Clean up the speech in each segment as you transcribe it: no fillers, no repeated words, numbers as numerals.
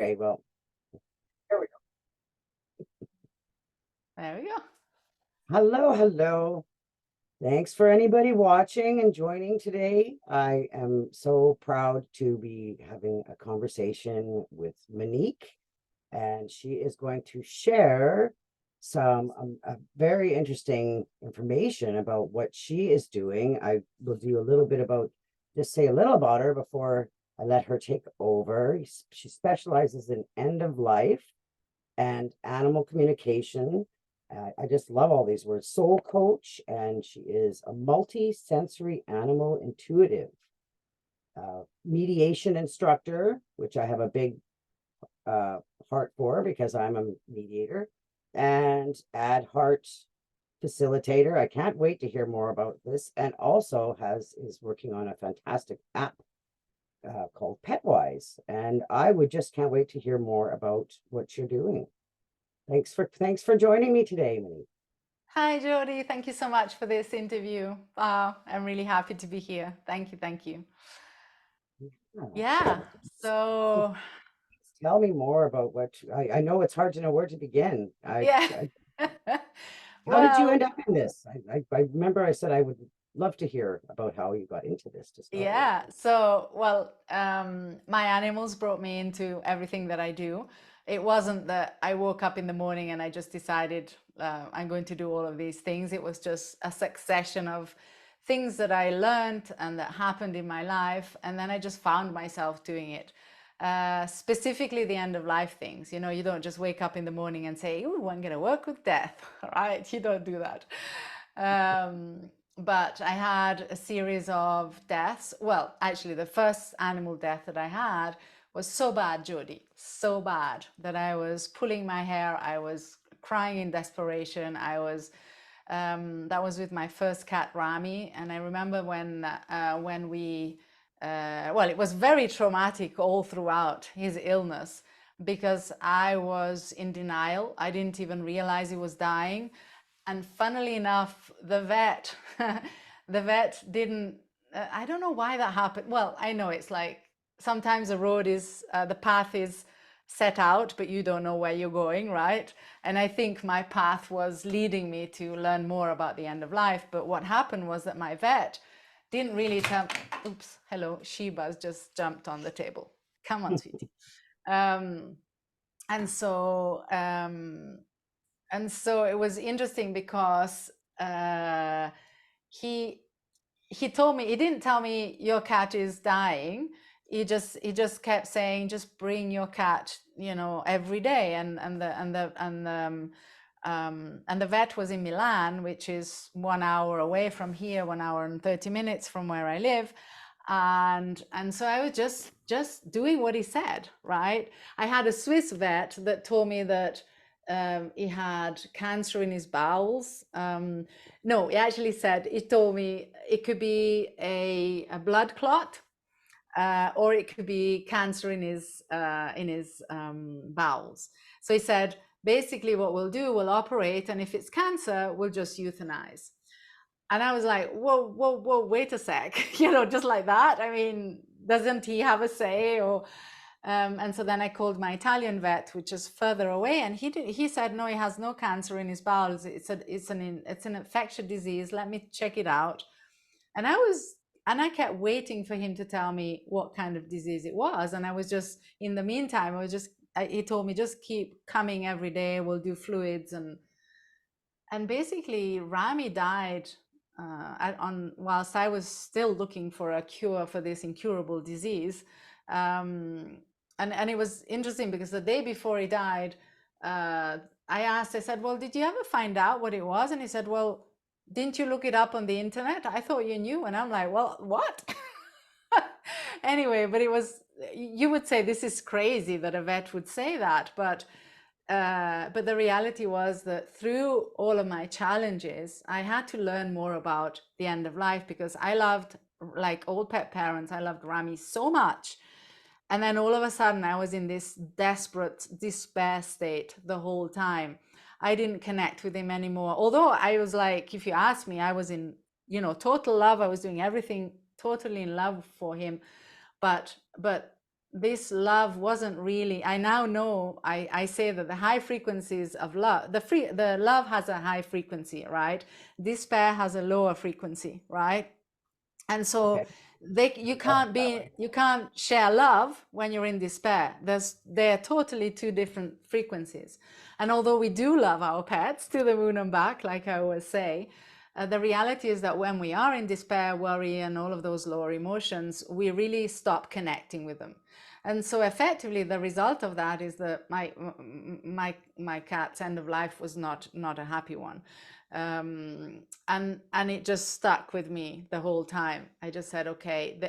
Okay, well, here we There we go. go. Hello, hello. Thanks for anybody watching and joining today. I am so proud to be having a conversation with Monique, and she is going to share some very interesting information about what she is doing. I will do a little bit about, just say a little about her before I let her take over. She specializes in end of life and animal communication. I just love all these words. Soul coach, and she is a multi-sensory animal intuitive, mediation instructor, which I have a big uh, heart for because I'm a mediator, and ad heart facilitator. I can't wait to hear more about this, and also is working on a fantastic app called Petwise. And I would just can't wait to hear more about what you're doing. Thanks for joining me today, Monique. Hi, Jody. Thank you so much for this interview. I'm really happy to be here. Thank you. Thank you. Yeah. Yeah. Please So, tell me more about I know it's hard to know where to begin. yeah. How did you Well, end up in this? I remember I said I would love to hear about how you got into this to start with. yeah. So, well, my animals brought me into everything that I do. It wasn't that I woke up in the morning and I just decided I'm going to do all of these things. It was just a succession of things that I learned and that happened in my life. And then I just found myself doing it. Specifically, the end of life things. You know, you don't just wake up in the morning and say, "Oh, I'm going to work with death," right? You don't do that. But I had a series of deaths. Well, actually, the first animal death that I had was so bad, Jody, so bad that I was pulling my hair. I was crying in desperation. That was with my first cat, Rami. And I remember when we, well, it was very traumatic all throughout his illness because I was in denial. I didn't even realize he was dying. And funnily enough, the vet didn't. I don't know why that happened. Well, I know it's like sometimes the path is set out, but you don't know where you're going, right? And I think my path was leading me to learn more about the end of life. But what happened was that my vet didn't really tell. Oops, hello, Sheba's just jumped on the table. Come on, sweetie. Um, and so um, and so it was interesting because uh, he he told me, he didn't tell me your cat is dying. He just kept saying, just bring your cat, every day. And the vet was in Milan, which is 1 hour away from here, 1 hour and 30 minutes from where I live. And so I was just doing what he said, right? I had a Swiss vet that told me that he had cancer in his bowels. No, he actually said, he told me it could be a blood clot, or it could be cancer in his bowels. So he said, basically, what we'll do, we'll operate, and if it's cancer, we'll just euthanize. And I was like, whoa, whoa, whoa, wait a sec, just like that. I mean, doesn't he have a say? And so then I called my Italian vet, which is further away, and he said, no, he has no cancer in his bowels. It's an infectious disease. Let me check it out. And I kept waiting for him to tell me what kind of disease it was. And I was just, in the meantime, he told me, just keep coming every day. We'll do fluids. And basically, Rami died whilst I was still looking for a cure for this incurable disease. And it was interesting because the day before he died, I said, well, did you ever find out what it was? And he said, well, didn't you look it up on the internet? I thought you knew. And I'm like, well, what? Anyway, you would say this is crazy that a vet would say that, but the reality was that through all of my challenges, I had to learn more about the end of life because I loved, like all pet parents, I loved Rami so much. And then all of a sudden, I was in this desperate despair state the whole time. I didn't connect with him anymore. Although I was like, if you ask me, I was in, total love. I was doing everything totally in love for him. But this love wasn't really, I now know, I say that the high frequencies of love, the love has a high frequency, right? Despair has a lower frequency, right? And so Okay. you can't share love when you're in despair. They're totally two different frequencies. And although we do love our pets to the moon and back, like I always say, the reality is that when we are in despair, worry, and all of those lower emotions, we really stop connecting with them. And so effectively the result of that is that my cat's end of life was not a happy one. And it just stuck with me the whole time. I just said, okay,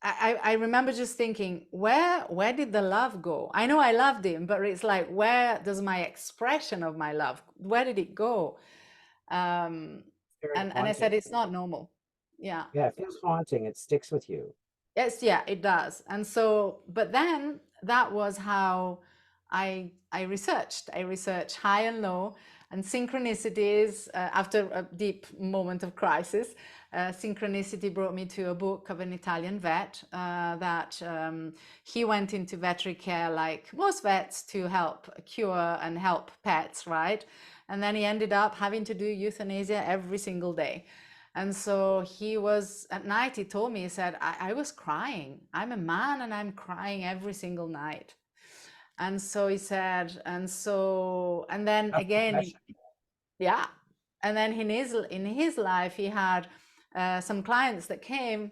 I remember just thinking, where did the love go? I know I loved him, but it's like, where does my expression of my love, where did it go? Um, Very and I said, haunting. it's not normal. Yeah. Yeah, it feels haunting. It sticks with you. Yes, yeah, it does. And so, but then that was how I researched. I researched high and low and synchronicities. After a deep moment of crisis, synchronicity brought me to a book of an Italian vet that he went into veterinary care like most vets to help cure and help pets, right? And then he ended up having to do euthanasia every single day. And so he was at night, he told me, he said, I was crying. I'm a man and I'm crying every single night. And so he said, and then Tough again, profession. yeah. And then in his life, he had some clients that came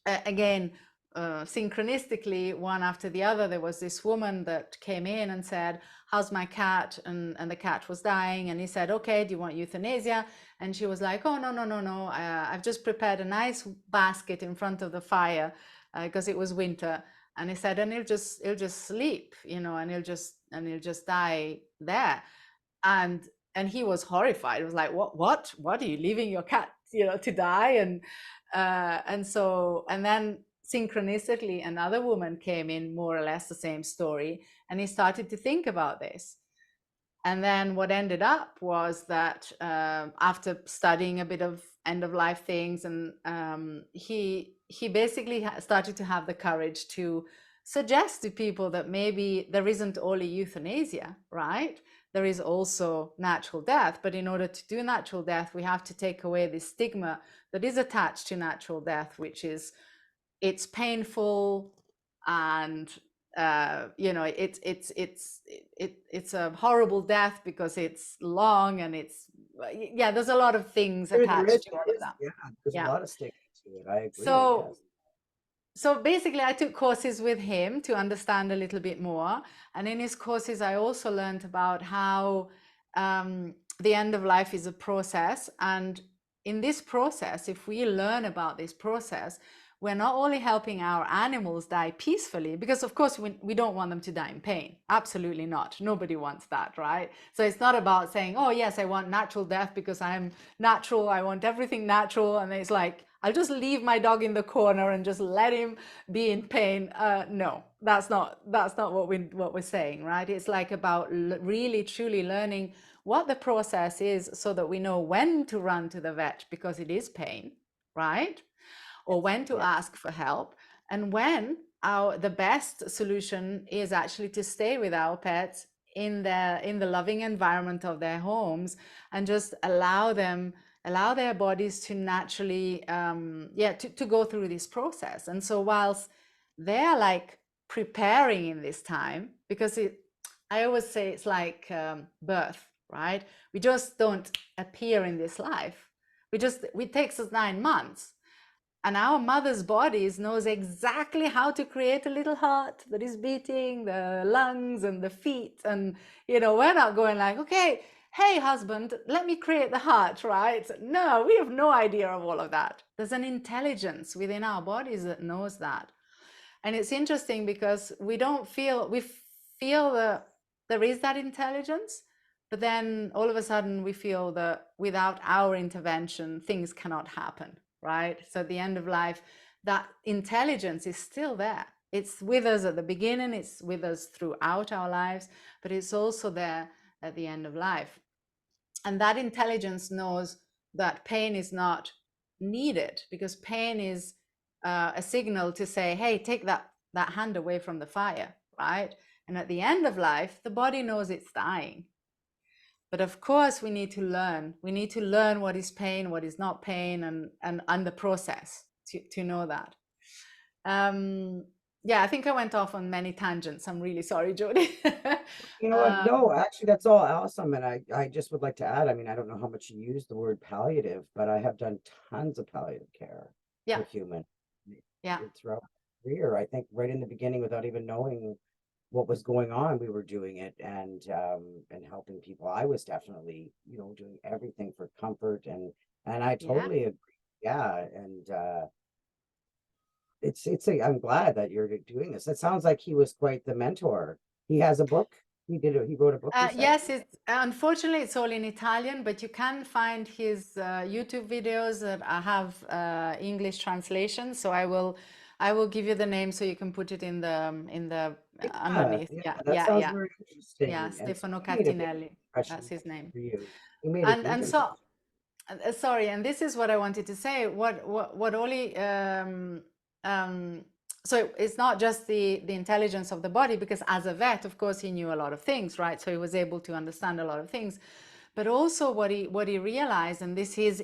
again, synchronistically, one after the other. There was this woman that came in and said, how's my cat? And the cat was dying. And he said, okay, do you want euthanasia? And she was like, oh, no, no, no, no. I've just prepared a nice basket in front of the fire because it was winter. And he said, and he'll just sleep, and he'll just die there. And he was horrified. It was like, what are you leaving your cat, to die? And then synchronistically another woman came in, more or less the same story, and he started to think about this. And then what ended up was that after studying a bit of end of life things, and he basically started to have the courage to suggest to people that maybe there isn't only euthanasia, right? There is also natural death. But in order to do natural death, we have to take away this stigma that is attached to natural death, which is it's painful, and it's a horrible death because it's long, and it's, yeah, there's a lot of things There attached is, to all of that. yeah, there's a Yeah. lot of stigma to it. I agree. So Yes. basically I took courses with him to understand a little bit more, and in his courses I also learned about how the end of life is a process. And in this process, if we learn about this process, we're not only helping our animals die peacefully, because of course we don't want them to die in pain. Absolutely not. Nobody wants that, right? So it's not about saying, oh yes, I want natural death because I'm natural, I want everything natural, and it's like, I'll just leave my dog in the corner and just let him be in pain. No, that's not what we're saying, right? It's like about really truly learning what the process is, so that we know when to run to the vet because it is pain, right? Or Yes. when to Yes. ask for help, and when the best solution is actually to stay with our pets in the loving environment of their homes, and just allow their bodies to naturally to go through this process. And so whilst they're like preparing in this time, because I always say it's like birth, right? We just don't appear in this life. It takes us 9 months, and our mother's bodies knows exactly how to create a little heart that is beating, the lungs and the feet. And we're not going like, okay, hey husband, let me create the heart, right? No, we have no idea of all of that. There's an intelligence within our bodies that knows that. And it's interesting because we feel that there is that intelligence, but then all of a sudden we feel that without our intervention, things cannot happen, right? So at the end of life, that intelligence is still there. It's with us at the beginning, it's with us throughout our lives, but it's also there at the end of life. And that intelligence knows that pain is not needed, because pain is a signal to say, hey, take that that hand away from the fire, right? And at the end of life, the body knows it's dying. But of course, we need to learn. We need to learn what is pain, what is not pain, and the process to know that. Um, yeah, I think I went off on many tangents. I'm really sorry, Jody. You know what? um, No, actually, that's all awesome. And I just would like to add, I mean, I don't know how much you use the word palliative, but I have done tons of palliative care yeah, for human yeah, throughout my career. I think right in the beginning, without even knowing what was going on, we were doing it and helping people. I was definitely, doing everything for comfort and I yeah. totally agree. Yeah. And I'm glad that you're doing this. It sounds like he was quite the mentor. He has a book. He wrote a book, you said? Yes, it's unfortunately it's all in Italian, but you can find his YouTube videos that I have English translation. So I will give you the name so you can put it in the Yeah, underneath. yeah, Yeah, that yeah, sounds yeah, very yeah. interesting. And so Stefano he made a big Cattinelli, that's impression his name. for you. He made a huge And so impression. sorry, and this is what I wanted to say. What Oli um, so it's not just the intelligence of the body, because as a vet, of course, he knew a lot of things, right? So he was able to understand a lot of things, but also what he realized, and this is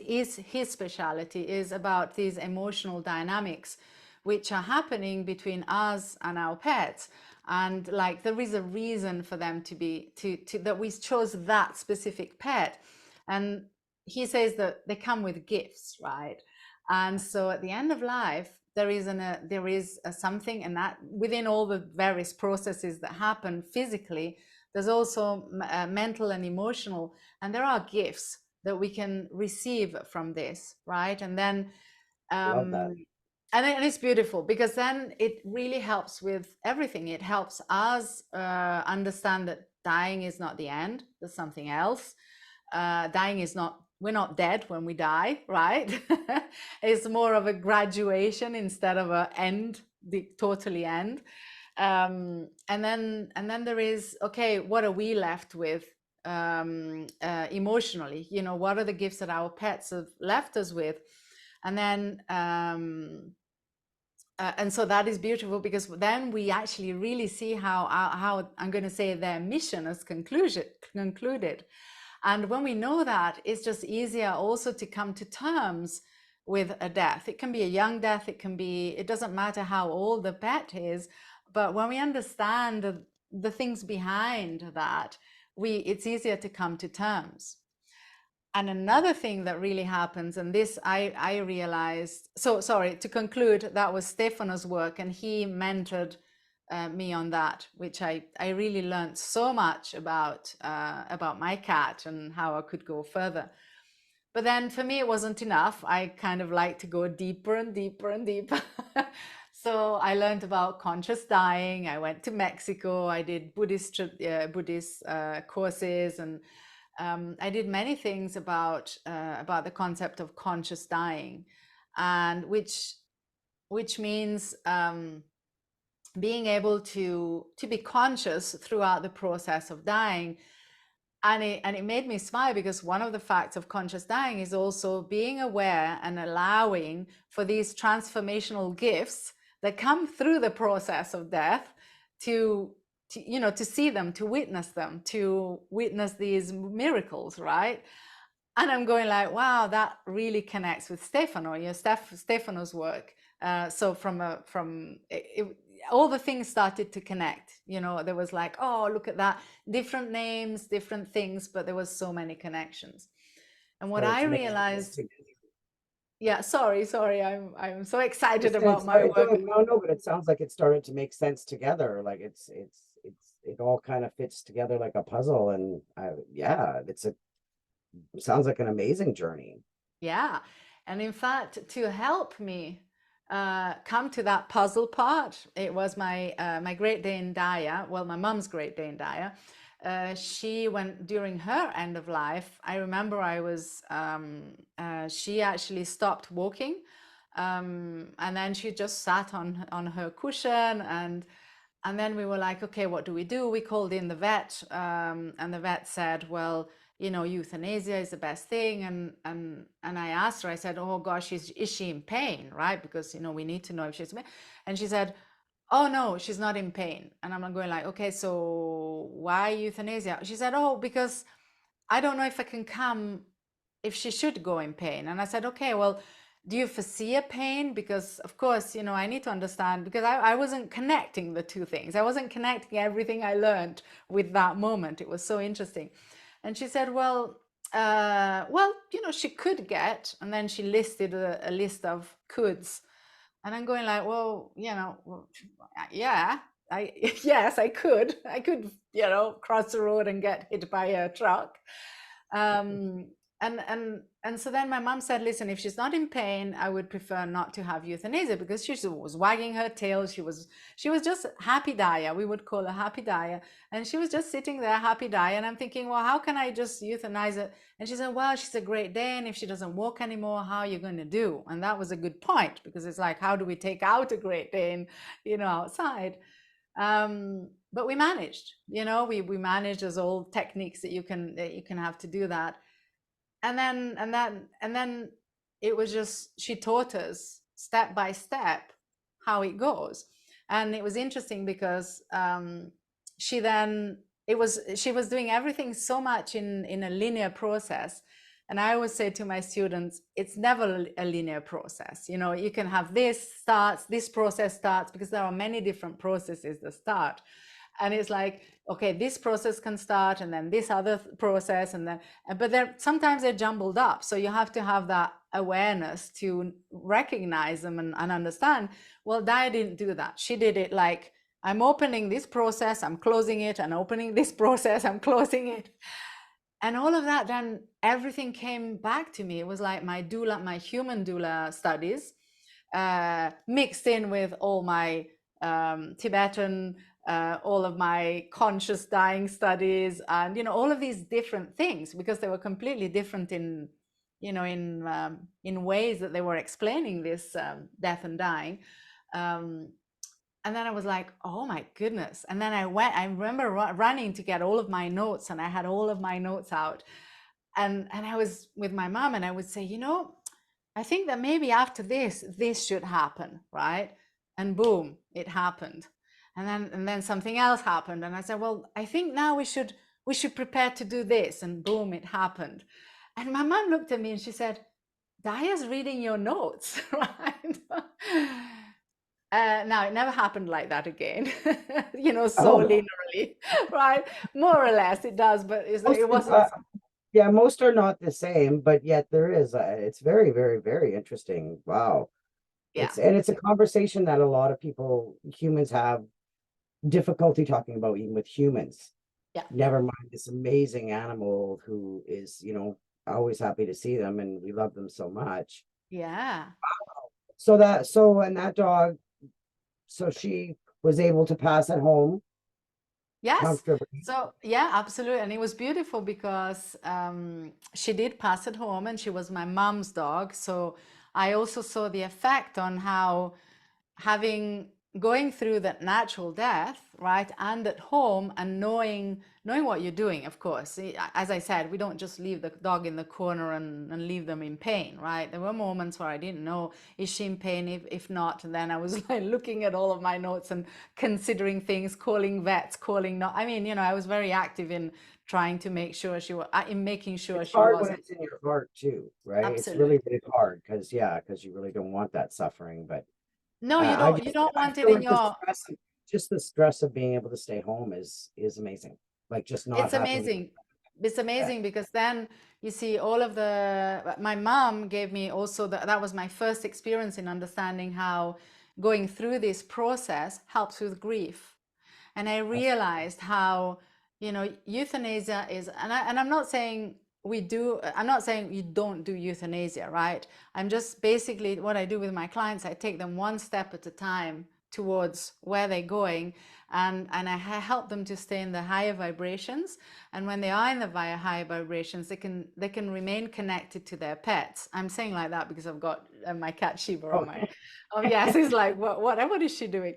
his specialty, is about these emotional dynamics which are happening between us and our pets. And like there is a reason for them to be to that we chose that specific pet. And he says that they come with gifts, right? And so at the end of life, there is something, and that within all the various processes that happen physically, there's also mental and emotional, and there are gifts that we can receive from this, right? And then I love that. um, and it's beautiful, because then it really helps with everything. It helps us understand that dying is not the end. There's something else. Dying is not, we're not dead when we die, right? It's more of a graduation instead of a end, the totally end. And then there is, okay, what are we left with emotionally? What are the gifts that our pets have left us with? And then and so that is beautiful, because then we actually really see how I'm going to say their mission is concluded. And when we know that, it's just easier also to come to terms with a death. It can be a young death, it doesn't matter how old the pet is, but when we understand the things behind that, it's easier to come to terms. And another thing that really happens, and this I realized, so sorry, to conclude, that was Stefano's work, and he mentored me on that, which I really learned so much about my cat and how I could go further. But then for me, it wasn't enough. I kind of like to go deeper and deeper and deeper. So I learned about conscious dying. I went to Mexico. I did Buddhist courses, and I did many things about the concept of conscious dying, and which means being able to be conscious throughout the process of dying. And it made me smile, because one of the facts of conscious dying is also being aware and allowing for these transformational gifts that come through the process of death to see them, to witness these miracles, right? And I'm going like, wow, that really connects with Stefano, Stefano's work. So all the things started to connect. There was like, oh, look at that, different names, different things, but there was so many connections. And what So I it's amazing. realized, yeah, sorry, I'm so excited Just it about my started work. going, no, but it sounds like it started to make sense together. Like it all kind of fits together like a puzzle. And yeah, it sounds like an amazing journey. Yeah. And in fact, to help me come to that puzzle part, it was my Great Dane Daya, well, my mum's Great Dane Daya. She went during her end of life. I remember she actually stopped walking. And then she just sat on her cushion, and then we were like, okay, what do we do? We called in the vet, and the vet said, well, euthanasia is the best thing. And I asked her, I said, oh gosh, is she in pain, right? Because we need to know if she's in pain. And she said, oh no, she's not in pain. And I'm going like, okay, so why euthanasia? She said, oh, because I don't know if I can come if she should go in pain. And I said, okay, well, do you foresee a pain? Because of course, I need to understand, because I wasn't connecting the two things. I wasn't connecting everything I learned with that moment. It was so interesting. And she said, well, she could get, and then she listed a list of coulds. And I'm going like, well, well, yeah, I yes, I could, cross the road and get hit by a truck. Um, and so then my mom said, listen, if she's not in pain, I would prefer not to have euthanasia, because she was wagging her tail. She was just happy Daya. We would call her happy Daya. And she was just sitting there happy Daya. And I'm thinking, well, how can I just euthanize it? And she said, well, she's a Great Dane. If she doesn't walk anymore, how are you going to do? And that was a good point, because it's like, how do we take out a Great Dane, outside? But we managed, we managed as all techniques that you can have to do that. And then it was just, she taught us step by step how it goes. And it was interesting because she then she was doing everything so much in a linear process. And I always say to my students, it's never a linear process. You can have this process starts, because there are many different processes that start. And it's like, okay, this process can start, and then this other process, and then, but sometimes they're jumbled up. So you have to have that awareness to recognize them and understand. Well, Daya didn't do that. She did it like, I'm opening this process, I'm closing it, and opening this process, I'm closing it. And all of that, then everything came back to me. It was like my doula, my human doula studies, mixed in with all my Tibetan, all of my conscious dying studies, and all of these different things, because they were completely different in ways that they were explaining this death and dying. And then I was like, oh my goodness. And then I remember running to get all of my notes, and I had all of my notes out. And I was with my mom, and I would say, I think that maybe after this should happen, right? And boom, it happened. And then something else happened. And I said, well, I think now we should prepare to do this. And boom, it happened. And my mom looked at me and she said, Daya's reading your notes, right? Now it never happened like that again, so Oh, linearly, right? More or less it does, but most, it wasn't. yeah, most are not the same, but yet there is it's very, very, very interesting. Wow. Yeah, It's a conversation that a lot of people, humans, have difficulty talking about, even with humans. yeah, Never mind this amazing animal who is, always happy to see them, and we love them so much. yeah. And that dog, so she was able to pass at home Yes. comfortably. So yeah, absolutely. And it was beautiful because she did pass it home, and she was my mom's dog. So I also saw the effect on how having going through that natural death, right, and at home, and knowing what you're doing. Of course, as I said, we don't just leave the dog in the corner and leave them in pain, right? There were moments where I didn't know, is she in pain? If not, then I was like looking at all of my notes and considering things, calling vets, calling not, I mean, I was very active in trying to make sure she was, in making sure It's she hard when wasn't. it's in your heart too, right? It's really, Absolutely. really hard because, yeah, because you really don't want that suffering. But No, you I don't you just, don't I want it feel in like the your. stress, just the stress of being able to stay home is amazing. Like just not It's having to amazing. It's that. amazing because then you see all of my mom gave me also that was my first experience in understanding how going through this process helps with grief. And I realized how, euthanasia is, and I'm not saying I'm not saying you don't do euthanasia, right? I'm just basically, what I do with my clients, I take them one step at a time towards where they're going, and I help them to stay in the higher vibrations. And when they are in the higher vibrations, they can remain connected to their pets. I'm saying like that because I've got my cat Shiva on my. Okay. Oh yes, it's like what is she doing?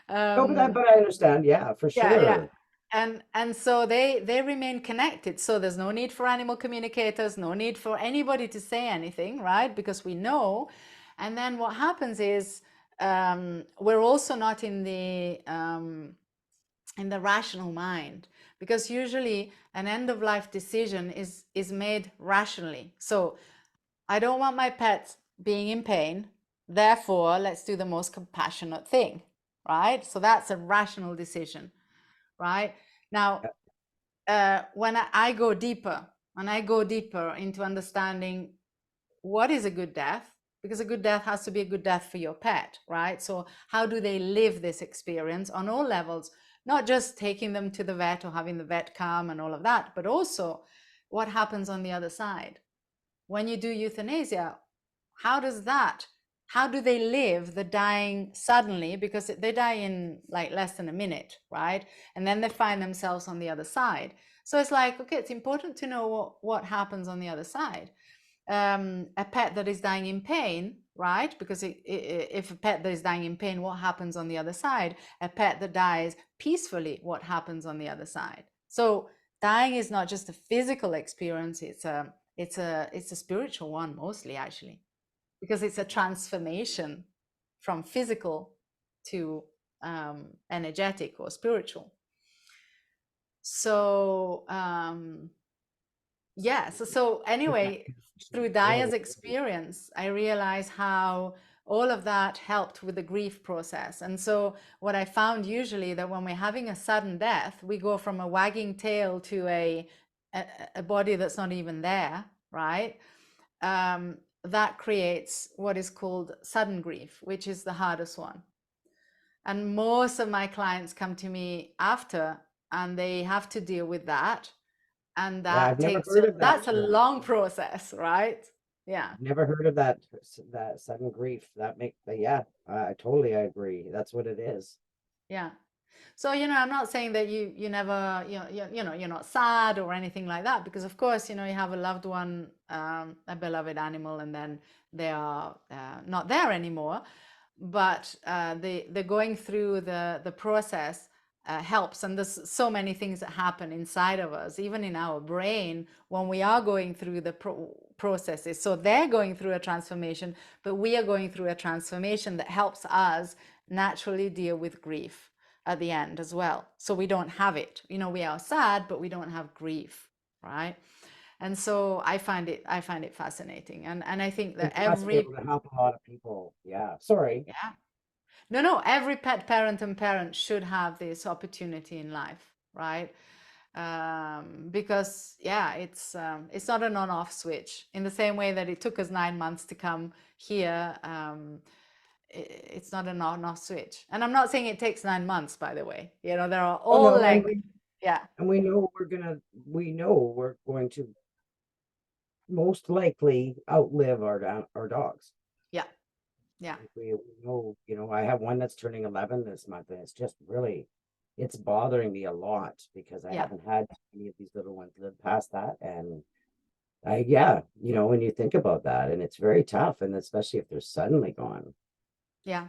No, but Um, I understand. Yeah, for yeah, yeah. sure. And so they remain connected. So there's no need for animal communicators, no need for anybody to say anything, right? Because we know. And then what happens is we're also not in the rational mind, because usually an end of life decision is made rationally. So I don't want my pet being in pain, therefore let's do the most compassionate thing, right? So that's a rational decision, right? Now, when I go deeper, and I go deeper into understanding what is a good death, because a good death has to be a good death for your pet, right? So how do they live this experience on all levels, not just taking them to the vet or having the vet come and all of that, but also what happens on the other side when you do euthanasia. How do they live the dying suddenly, because they die in like less than a minute, right? And then they find themselves on the other side. So it's like, okay, it's important to know what happens on the other side. A pet that is dying in pain, right? Because if a pet that is dying in pain, what happens on the other side? A pet that dies peacefully, what happens on the other side? So dying is not just a physical experience, it's a spiritual one mostly, actually, because it's a transformation from physical to energetic or spiritual. So yeah, so anyway, through Daya's experience, I realized how all of that helped with the grief process. And so what I found usually, that when we're having a sudden death, we go from a wagging tail to a body that's not even there, right? That creates what is called sudden grief, which is the hardest one. And most of my clients come to me after, and they have to deal with that. And Yeah, I've never heard of that that's a term. long process, right? Yeah, I've never heard of that sudden grief. That make yeah, I totally I agree. That's what it is. yeah. So, I'm not saying that you never, you're not sad or anything like that, because of course, you have a loved one, a beloved animal, and then they are not there anymore. But the going through the process helps, and there's so many things that happen inside of us, even in our brain, when we are going through the processes. So they're going through a transformation, but we are going through a transformation that helps us naturally deal with grief at the end as well. So we don't have it. We are sad, but we don't have grief, right? And so I find it fascinating. And I think that It must be able to help a lot of people. Yeah. Sorry. yeah. No, every pet parent and parent should have this opportunity in life, right? Because yeah, it's not an on-off switch. In the same way that it took us 9 months to come here, it's not an on-off switch. And I'm not saying it takes 9 months, by the way. There are Oh all no, length. Yeah, we know we're going to most likely outlive our dogs. yeah, yeah, We know, I have one that's turning 11 this month, and it's bothering me a lot because I yeah, haven't had any of these little ones live past that. And yeah, when you think about that, and it's very tough, and especially if they're suddenly gone, yeah,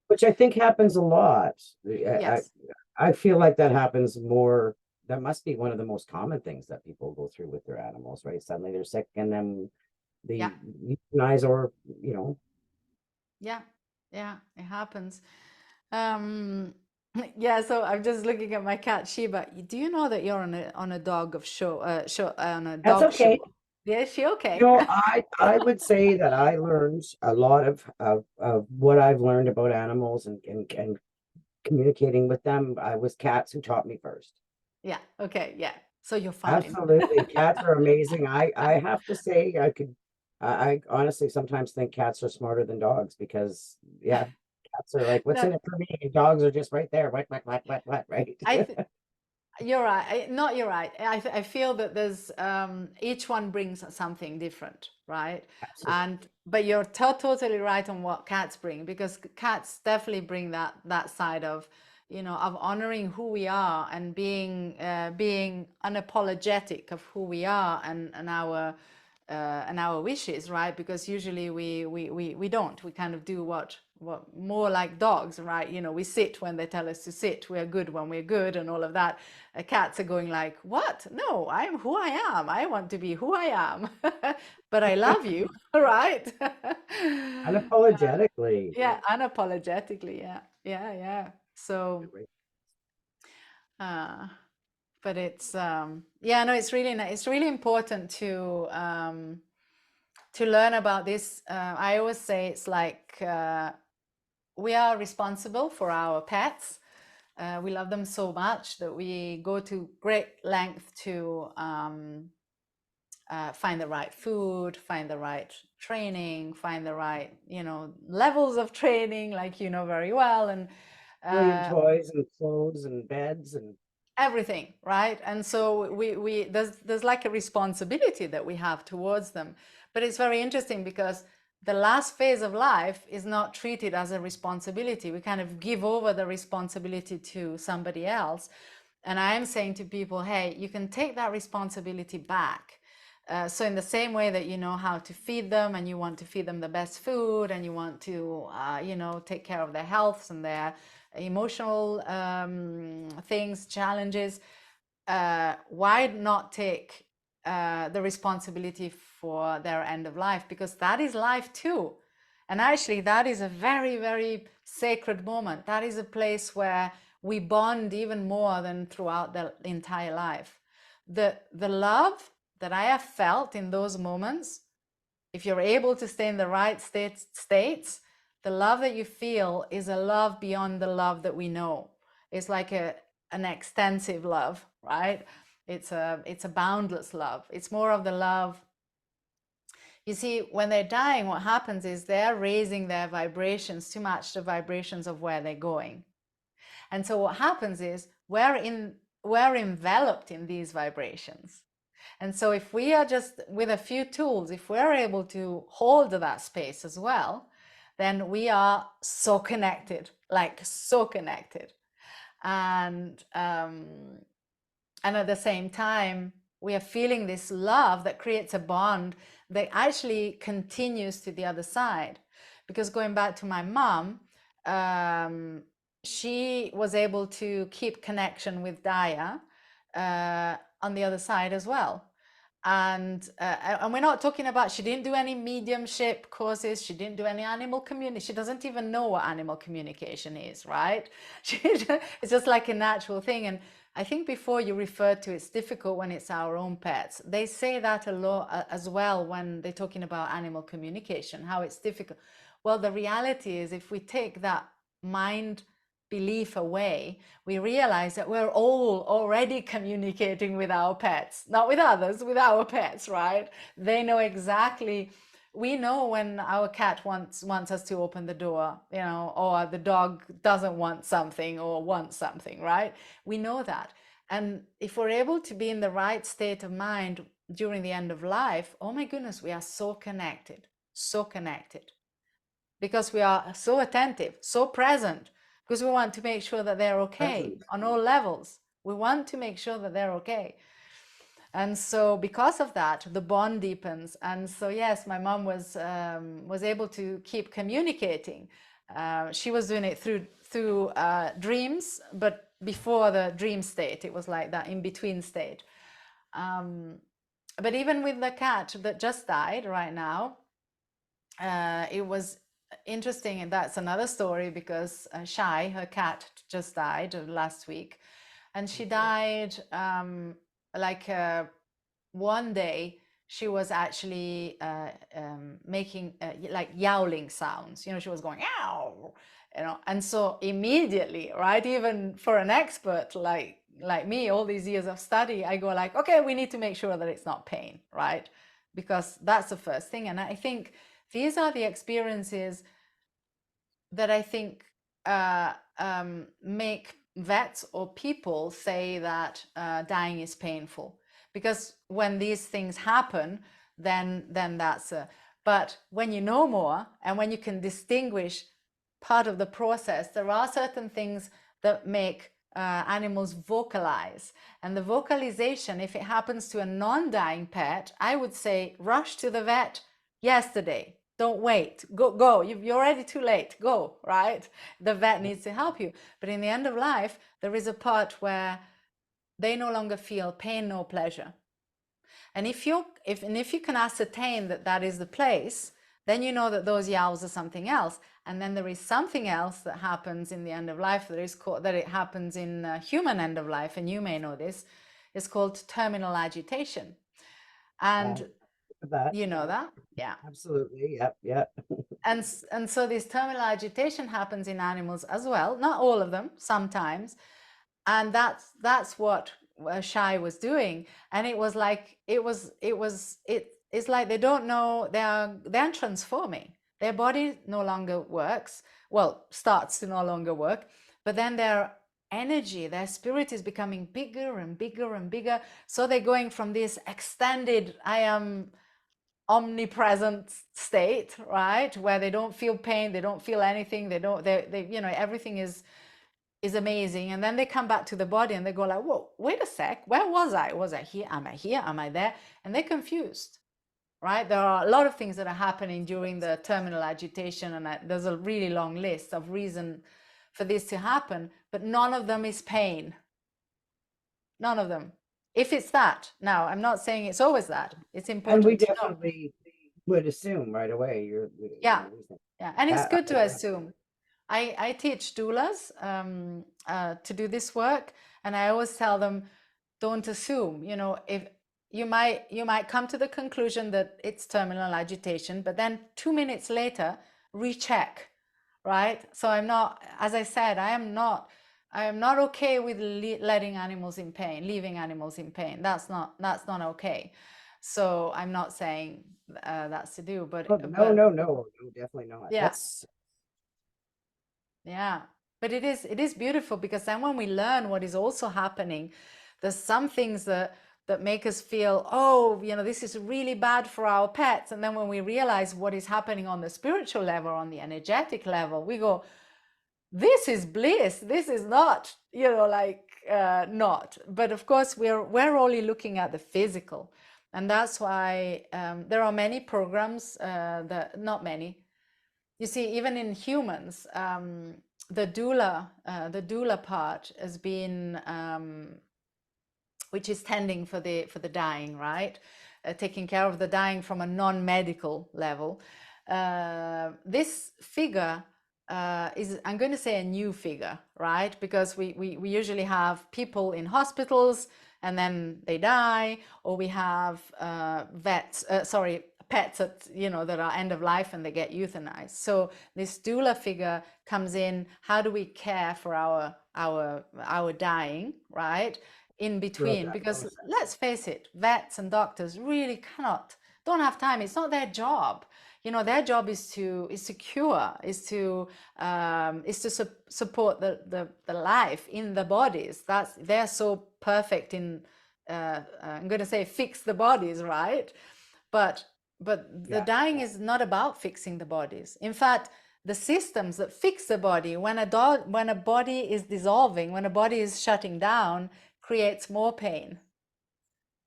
which I think happens a lot. I, yes, I feel like that happens more. That must be one of the most common things that people go through with their animals, right? Suddenly they're sick, and then yeah, they euthanize, or yeah, yeah, it happens. Um, yeah, so I'm just looking at my cat Shiba. Do you know that you're on a on a that's dog okay. show? Yeah, is she okay? I would say that I learned a lot of what I've learned about animals, and communicating with them. I was cats who taught me first. Yeah, okay, yeah. So you're fine. Absolutely. Cats are amazing. I have to say I honestly sometimes think cats are smarter than dogs, because yeah, cats are like, what's No, in it for me? And dogs are just right there. What, right? I th You're right. No, you're right. I feel that there's each one brings something different, right? Absolutely. But you're totally right on what cats bring, because cats definitely bring that side of, of honoring who we are, and being unapologetic of who we are, and our and our wishes, right? Because usually we don't. We kind of do what more like dogs, right? You know, we sit when they tell us to sit. We are good when we're good, and all of that. Cats are going like, "What? No, I'm who I am. I want to be who I am, but I love you, right?" Unapologetically. Yeah, unapologetically. Yeah, yeah, yeah. So, uh, but it's yeah, no, it's really it's really important to learn about this. I always say it's like we are responsible for our pets. We love them so much that we go to great length to find the right food, find the right training, find the right, you know, levels of training, like you know very well, and Million uh, toys and clothes and beds and everything, right? And so we there's like a responsibility that we have towards them. But it's very interesting because the last phase of life is not treated as a responsibility. We kind of give over the responsibility to somebody else. And I am saying to people, hey, you can take that responsibility back. So in the same way that you know how to feed them, and you want to feed them the best food, and you want to you know, take care of their health and their emotional things, challenges, why not take the responsibility for their end of life? Because that is life too. And actually, that is a very, very sacred moment. That is a place where we bond even more than throughout the entire life. The love that I have felt in those moments, if you're able to stay in the right states, the love that you feel is a love beyond the love that we know. It's like an extensive love, right? It's a boundless love. It's more of the love. You see, when they're dying, what happens is they're raising their vibrations to match the vibrations of where they're going. And so what happens is we're enveloped in these vibrations. And so if we are just with a few tools, if we're able to hold that space as well, then we are so connected, like so connected. And at the same time, we are feeling this love that creates a bond that actually continues to the other side. Because going back to my mom, she was able to keep connection with Daya on the other side as well. And we're not talking about, she didn't do any mediumship courses, she didn't do any animal community, she doesn't even know what animal communication is, right? It's just like a natural thing. And I think before you referred to it's difficult when it's our own pets. They say that a lot as well when they're talking about animal communication, how it's difficult. Well, the reality is if we take that mind belief away, we realize that we're all already communicating with our pets, not with others, with our pets, right? They know exactly. We know when our cat wants us to open the door, you know, or the dog doesn't want something or wants something, right? We know that. And if we're able to be in the right state of mind during the end of life, oh my goodness, we are so connected, so connected, because we are so attentive, so present, because we want to make sure that they're okay present. on all levels. We want to make sure that they're okay. And so because of that, the bond deepens. And so, yes, my mom was able to keep communicating. She was doing it through dreams, but before the dream state, it was like that in between state. But even with the cat that just died right now, it was interesting, and that's another story because Shai, her cat, just died last week, and she died like one day. She was actually making like yowling sounds. You know, she was going yow, you know, and so immediately, right? Even for an expert like me, all these years of study, I go like, okay, we need to make sure that it's not pain, right? Because that's the first thing. And I think these are the experiences that I think make vets or people say that dying is painful, because when these things happen, then that's a. But when you know more and when you can distinguish part of the process, there are certain things that make animals vocalize. And the vocalization, if it happens to a non-dying pet, I would say rush to the vet yesterday. Don't wait. Go. You're already too late. Go, right? The vet needs to help you. But in the end of life, there is a part where they no longer feel pain, no pleasure. And if you can ascertain that that is the place, then you know that those yowls are something else. And then there is something else that happens in the end of life that is called, that it happens in human end of life, and you may know this, is called terminal agitation. Uh, And that, you know that? Yeah. absolutely. Yep. Yep. And so this terminal agitation happens in animals as well, not all of them, sometimes. And that's what Shai was doing. And it was like it's like they don't know, they're transforming. Their body no longer works, well, starts to no longer work, but then their energy, their spirit is becoming bigger and bigger and bigger. So they're going from this extended I am omnipresent state, right, where they don't feel pain, they don't feel anything, they you know, everything is amazing. And then they come back to the body and they go like, whoa, wait a sec, where was I? Was I here? Am I here? Am I there? And they're confused, right? There are a lot of things that are happening during the terminal agitation, and there's a really long list of reason for this to happen, but none of them is pain. None of them. If it's that, now I'm not saying it's always that. It's And we important to know. definitely would assume right away Yeah, we think yeah, and it's that. good to assume. I teach doulas to do this work, and I always tell them, don't assume. You know, if you might come to the conclusion that it's terminal agitation, but then 2 minutes later, recheck, right? So I'm not, as I said, I am not okay with letting animals in pain, leaving animals in pain. That's not okay. So I'm not saying that's to do, Oh, but no, no, no, no, definitely not. yeah. That's Yeah, but it is beautiful, because then when we learn what is also happening, there's some things that make us feel, oh, you know, this is really bad for our pets. And then when we realize what is happening on the spiritual level, on the energetic level, we go, this is bliss. This is not, you know, like not. But of course, we're only looking at the physical, and that's why there are many programs that not many. You see, even in humans, the doula part has been, which is tending for the dying, right? Taking care of the dying from a non-medical level. This figure is, I'm going to say, a new figure, right? Because we usually have people in hospitals and then they die, or we have pets that, you know, that are end of life and they get euthanized. So this doula figure comes in. How do we care for our dying, right? In throughout between, that because process. let's face it, vets and doctors really don't have time. It's not their job. You know, their job is to cure, is to support the life in the bodies. They're so perfect in I'm going to say fix the bodies, right? But the Yeah. dying is not about fixing the bodies. In fact, the systems that fix the body, when a body is dissolving, when a body is shutting down, creates more pain,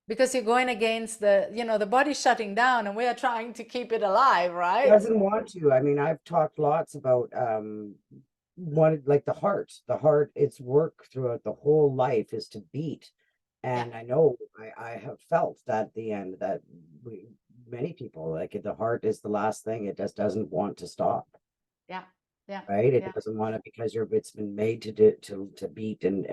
because you're going against the body shutting down, and we are trying to keep it alive, right? Doesn't want to. I mean, I've talked lots about one like the heart. The heart, its work throughout the whole life is to beat. Yeah, And I know I have felt that at the end that many people like the heart is the last thing. It just doesn't want to stop. yeah, yeah, Right? It yeah, doesn't want to because it's been made to do to beat, and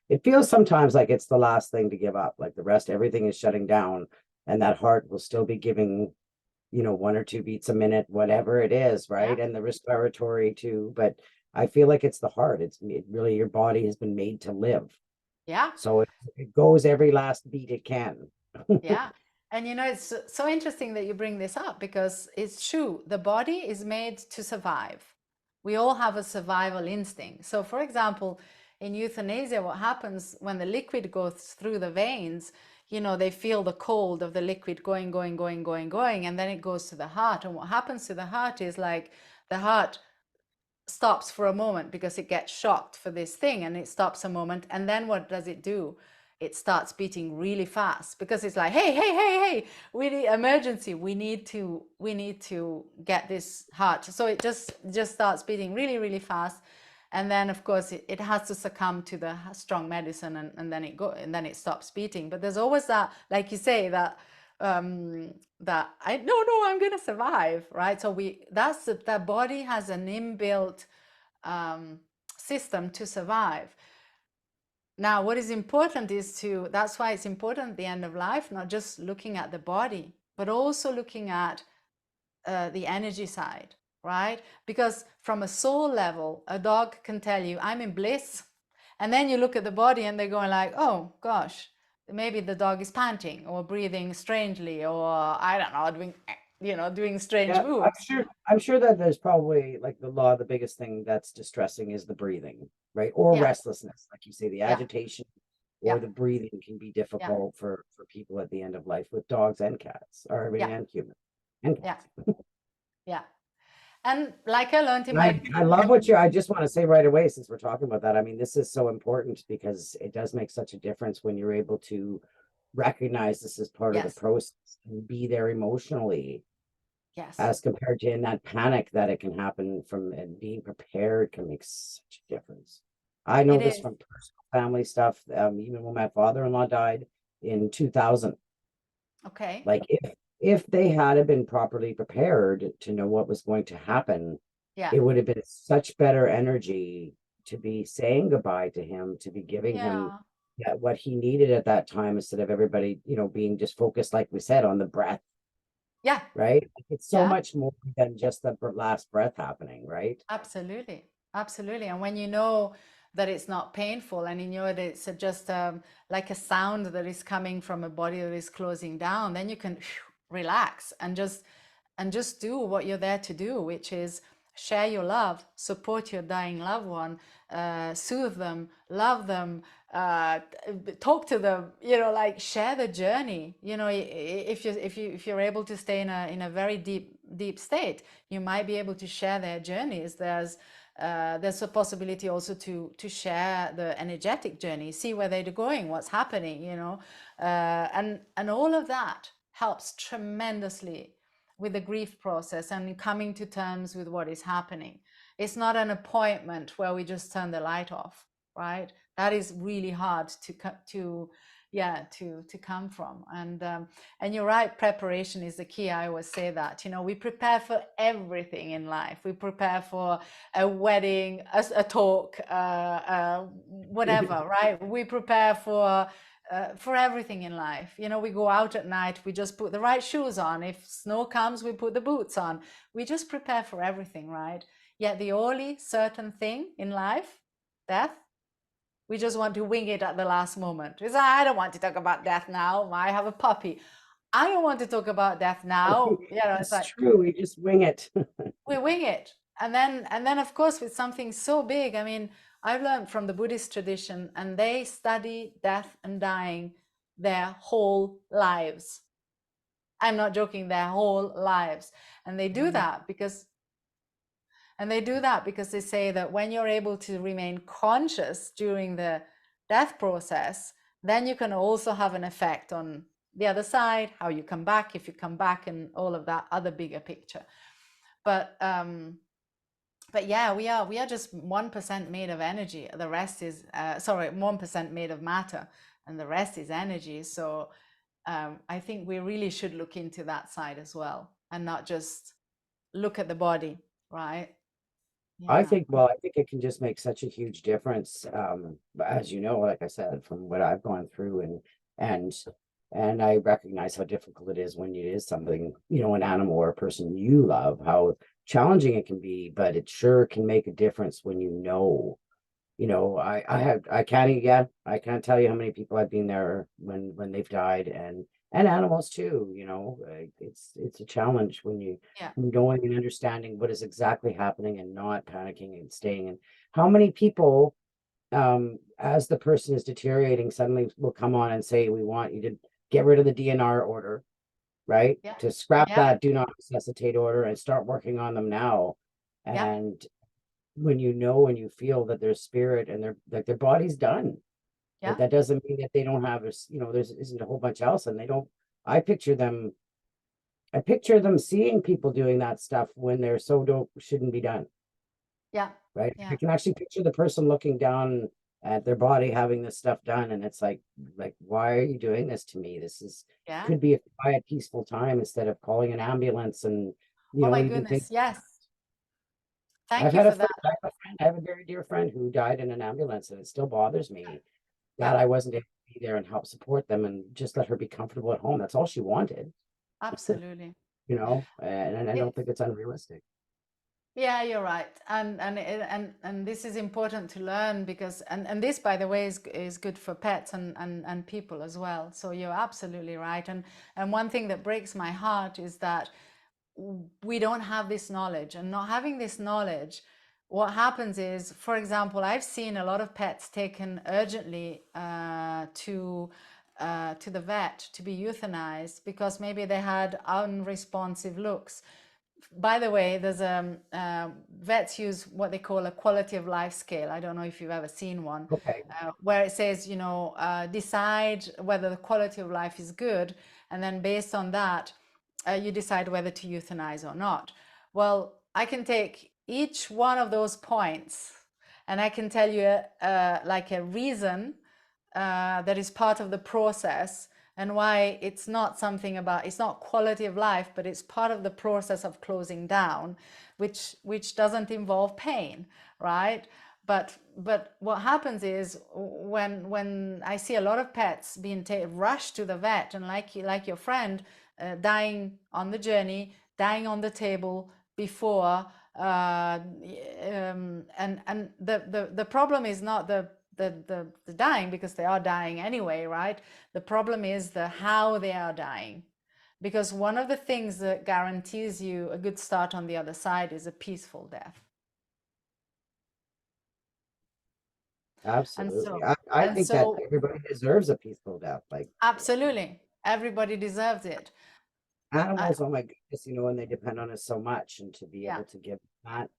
it feels sometimes like it's the last thing to give up. Like the rest, everything is shutting down, and that heart will still be giving, one or two beats a minute, whatever it is, yeah, right? And the respiratory too. But I feel like it's the heart. It really, your body has been made to live. yeah. So it goes every last beat it can. Yeah. And you know, it's so interesting that you bring this up, because it's true. The body is made to survive. We all have a survival instinct. So, for example, in euthanasia, what happens when the liquid goes through the veins, you know, they feel the cold of the liquid going, going, going, going, going, and then it goes to the heart. And what happens to the heart is like the heart stops for a moment because it gets shocked for this thing, and it stops a moment, and then what does it do? It starts beating really fast because it's like, hey, hey, hey, hey, we need emergency, we need to get this heart. So it just starts beating really, really fast, and then of course it has to succumb to the strong medicine, and then it stops beating. But there's always that, like you say, that that I no, I'm gonna survive, right? So that body has an inbuilt um, system to survive. Now, what is important is that's why it's important at the end of life, not just looking at the body, but also looking at the energy side, right? Because from a soul level, a dog can tell you, I'm in bliss. And then you look at the body and they're going like, oh gosh, maybe the dog is panting or breathing strangely, or I don't know, doing strange Yeah, I'm moves. sure. I'm sure that there's probably like the law. The biggest thing that's distressing is the breathing, right? Or Yeah, restlessness, like you say, the yeah, agitation yeah, or the breathing can be yeah, difficult for people at the end of life with dogs and cats, or I mean, yeah, and humans and yeah, cats. yeah. And like I learned in And my, I love what you. I just want to say right away, since we're talking about that. I mean, this is so important because it does make such a difference when you're able to recognize this as part of the yes, process and be there emotionally yes, as compared to in that panic that it can happen from, and being prepared can make such a difference. I know it this is. from personal family stuff. Even when my father-in-law died in 2000, Okay. like if they had been properly prepared to know what was going to happen, Yeah. it would have been such better energy to be saying goodbye to him, to be giving him Yeah. what he needed at that time, instead of everybody, being just focused, like we said, on the breath, Yeah. right? It's so Yeah. much more than just the last breath happening, right? Absolutely. Absolutely. And when you know that it's not painful, and you know that it's just like a sound that is coming from a body that is closing down, then you can relax and just do what you're there to do, which is share your love, support your dying loved one, soothe them, love them, talk to them, like share the journey. If you're able to stay in a very deep state, you might be able to share their journeys. There's a possibility also to share the energetic journey, see where they're going, what's happening, and all of that helps tremendously with the grief process and coming to terms with what is happening. It's not an appointment where we just turn the light off, right? That is really hard to come from. And you're right, preparation is the key. I always say that, we prepare for everything in life. We prepare for a wedding, a talk, whatever, right? We prepare for everything in life. We go out at night, we just put the right shoes on. If snow comes, we put the boots on. We just prepare for everything, right? Yet the only certain thing in life, death, we just want to wing it at the last moment. It's like, I don't want to talk about death now. I have a puppy. I don't want to talk about death now. It's It's like true. We just wing it. we wing it. And then of course with something so big, I mean, I've learned from the Buddhist tradition, and they study death and dying their whole lives. I'm not joking, their whole lives. And they do that because they say that when you're able to remain conscious during the death process, then you can also have an effect on the other side, how you come back, if you come back, and all of that other bigger picture. But yeah, we are just 1% made of energy. The rest is 1% made of matter, and the rest is energy. So I think we really should look into that side as well, and not just look at the body, right? Yeah, I think it can just make such a huge difference. As you know, like I said, from what I've gone through, and and I recognize how difficult it is when it is something, an animal or a person you love, how challenging it can be, but it sure can make a difference when I can't tell you how many people I've been there when they've died, and animals too, it's a challenge when you yeah, knowing and understanding what is exactly happening and not panicking and staying. And how many people, as the person is deteriorating, suddenly will come on and say, we want you to get rid of the DNR order, right? yeah, To scrap yeah, that do not necessitate order and start working on them now. yeah, And when you know and you feel that their spirit and their body's done. But Yeah. that doesn't mean that they don't have a, there's isn't a whole bunch else, and they don't. I picture them. I picture them seeing people doing that stuff when they're so dope shouldn't be done, Yeah. right? I Yeah. can actually picture the person looking down at their body having this stuff done, and it's like, why are you doing this to me? This is Yeah. could be a quiet, peaceful time instead of calling an ambulance and Oh my even think. goodness. Yes. I've Thank you had a for friend, that. I have a very dear friend who died in an ambulance, and it still bothers me that Yeah. I wasn't able to be there and help support them and just let her be comfortable at home. That's all she wanted, Absolutely. and I don't think it's unrealistic. Yeah, you're right, and this is important to learn because and this, by the way, is good for pets and people as well. So you're absolutely right, and one thing that breaks my heart is that we don't have this knowledge, and not having this knowledge, what happens is, for example, I've seen a lot of pets taken urgently to the vet to be euthanized because maybe they had unresponsive looks. By the way, there's vets use what they call a quality of life scale. I don't know if you've ever seen one, Okay. where it says, decide whether the quality of life is good, and then based on that, you decide whether to euthanize or not. Well, I can take each one of those points, and I can tell you like a reason that is part of the process, and why it's not something about, it's not quality of life, but it's part of the process of closing down, which doesn't involve pain, right? But what happens is when I see a lot of pets being rushed to the vet, and like your friend, dying on the journey, dying on the table before, and the problem is not the dying, because they are dying anyway, right? The problem is the how they are dying. Because one of the things that guarantees you a good start on the other side is a peaceful death. And Absolutely. so, I and think that so, everybody deserves a peaceful death. Like absolutely, everybody deserves it. I, animals, oh my goodness, and they depend on us so much, and to be yeah, able to give that,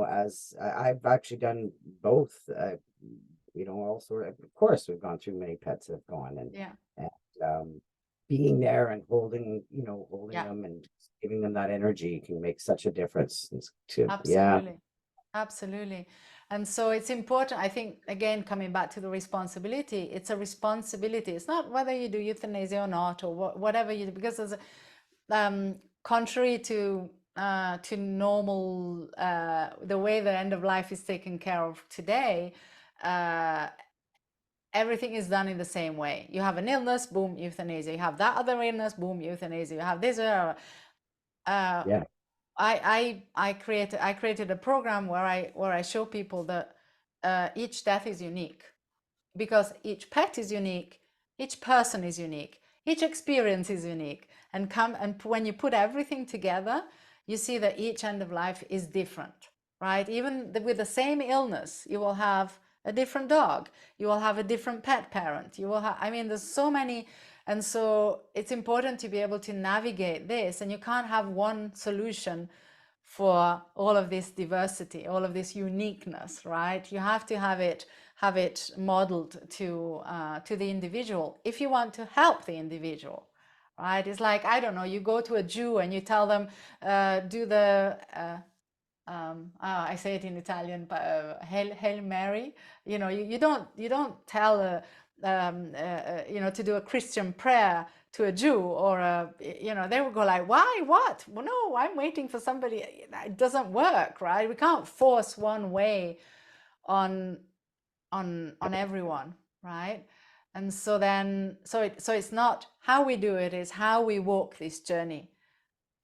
as I've actually done both, also, of course, we've gone through many pets that have gone, yeah, and being there and holding yeah, them and giving them that energy can make such a difference. Yeah, absolutely. Absolutely. And so it's important, I think, again, coming back to the responsibility, it's a responsibility. It's not whether you do euthanasia or not, or whatever you do, because there's contrary to normal, the way the end of life is taken care of today, uh, everything is done in the same way. You have an illness, boom, euthanasia. You have that other illness, boom, euthanasia. You have this, uh, yeah, I created a program where I show people that each death is unique, because each pet is unique, each person is unique, each experience is unique, and when you put everything together, you see that each end of life is different, right? Even with the same illness, you will have a different dog, you will have a different pet parent, you will have, I mean, there's so many. And so it's important to be able to navigate this, and you can't have one solution for all of this diversity, all of this uniqueness, right? You have to have it modeled to the individual if you want to help the individual, right? It's like, I don't know, you go to a Jew and you tell them, do the I say it in Italian, Hail Mary. You don't tell to do a Christian prayer to a Jew, or they will go like, why, what? Well, no, I'm waiting for somebody. It doesn't work, right? We can't force one way on on everyone, right? And so then, so it's not how we do it, is how we walk this journey.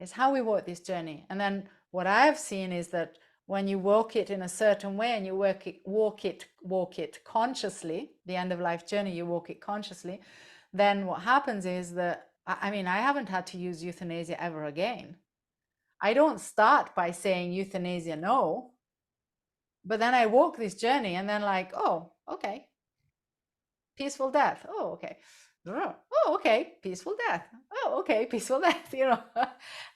It's how we walk this journey. And then what I've seen is that when you walk it in a certain way, and you walk it consciously, the end of life journey, you walk it consciously, then what happens is that, I mean, I haven't had to use euthanasia ever again. I don't start by saying euthanasia no, but then I walk this journey, and then like, oh, okay, peaceful death. Oh, okay. Oh, okay, peaceful death. Oh, okay, peaceful death.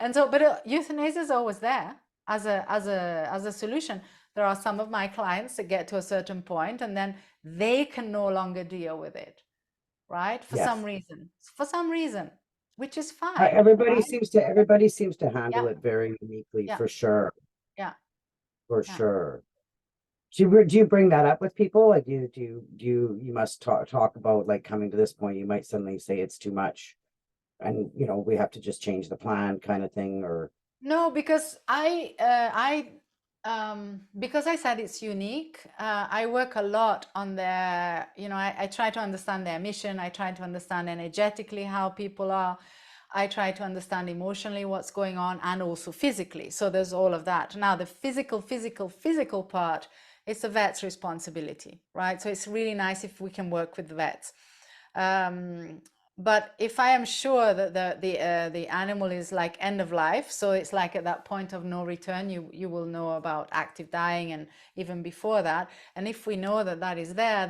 And so, but euthanasia is always there as a solution. there are some of my clients that get to a certain point and then they can no longer deal with it, right? Yes. For some reason, which is fine, Everybody right? seems to handle Yeah, it very uniquely, yeah, for sure, yeah, for yeah. sure. Do you bring that up with people? Like, you must talk about, like, coming to this point, you might suddenly say it's too much, and we have to just change the plan, kind of thing, or No, because because I said it's unique. I work a lot on their, I try to understand their mission. I try to understand energetically how people are. I try to understand emotionally what's going on and also physically. So there's all of that. Now, the physical part is the vet's responsibility, right? So it's really nice if we can work with the vets. Um, but if I am sure that the animal is like end of life, so it's like at that point of no return, you will know about active dying and even before that. And if we know that that is there,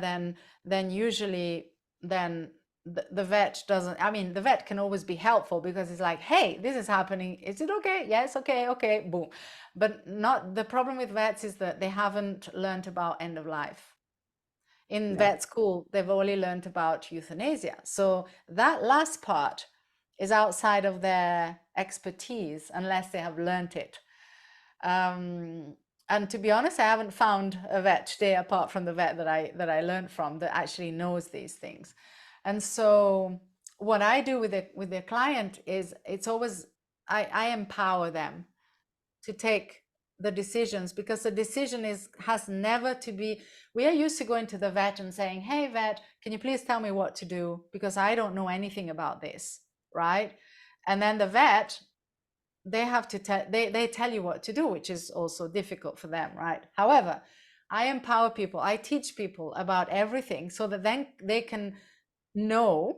then usually then the vet doesn't. I mean, the vet can always be helpful because it's like, hey, this is happening. Is it okay? Yes, okay, okay, boom. But not the problem with vets is that they haven't learned about end of life. In yeah. vet school, they've only learned about euthanasia. So that last part is outside of their expertise unless they have learned it. And to be honest, I haven't found a vet today apart from the vet that I learned from that actually knows these things. And so what I do with the client is it's always I empower them to take the decisions because the decision has never to be. We are used to going to the vet and saying, hey vet, can you please tell me what to do because I don't know anything about this, right? And then the vet, they have to tell they tell you what to do, which is also difficult for them, right? However, I empower people, I teach people about everything so that then they can know,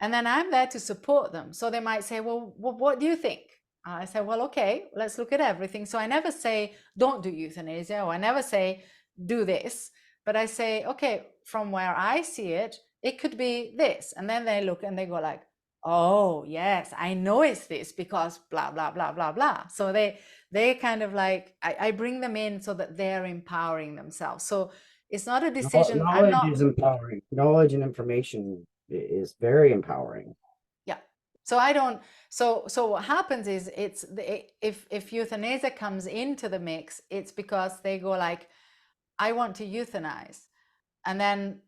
and then I'm there to support them. So they might say, well, what do you think? I say, well, okay, let's look at everything. So I never say don't do euthanasia, or I never say do this, but I say, okay, from where I see it, it could be this. And then they look and they go like, oh yes, I know it's this because blah blah blah blah blah. So they kind of like I bring them in so that they're empowering themselves. So it's not a decision. I'm Knowledge not. is empowering. Knowledge and information is very empowering. Yeah. So I don't. So what happens is if euthanasia comes into the mix, it's because they go like, I want to euthanize, and then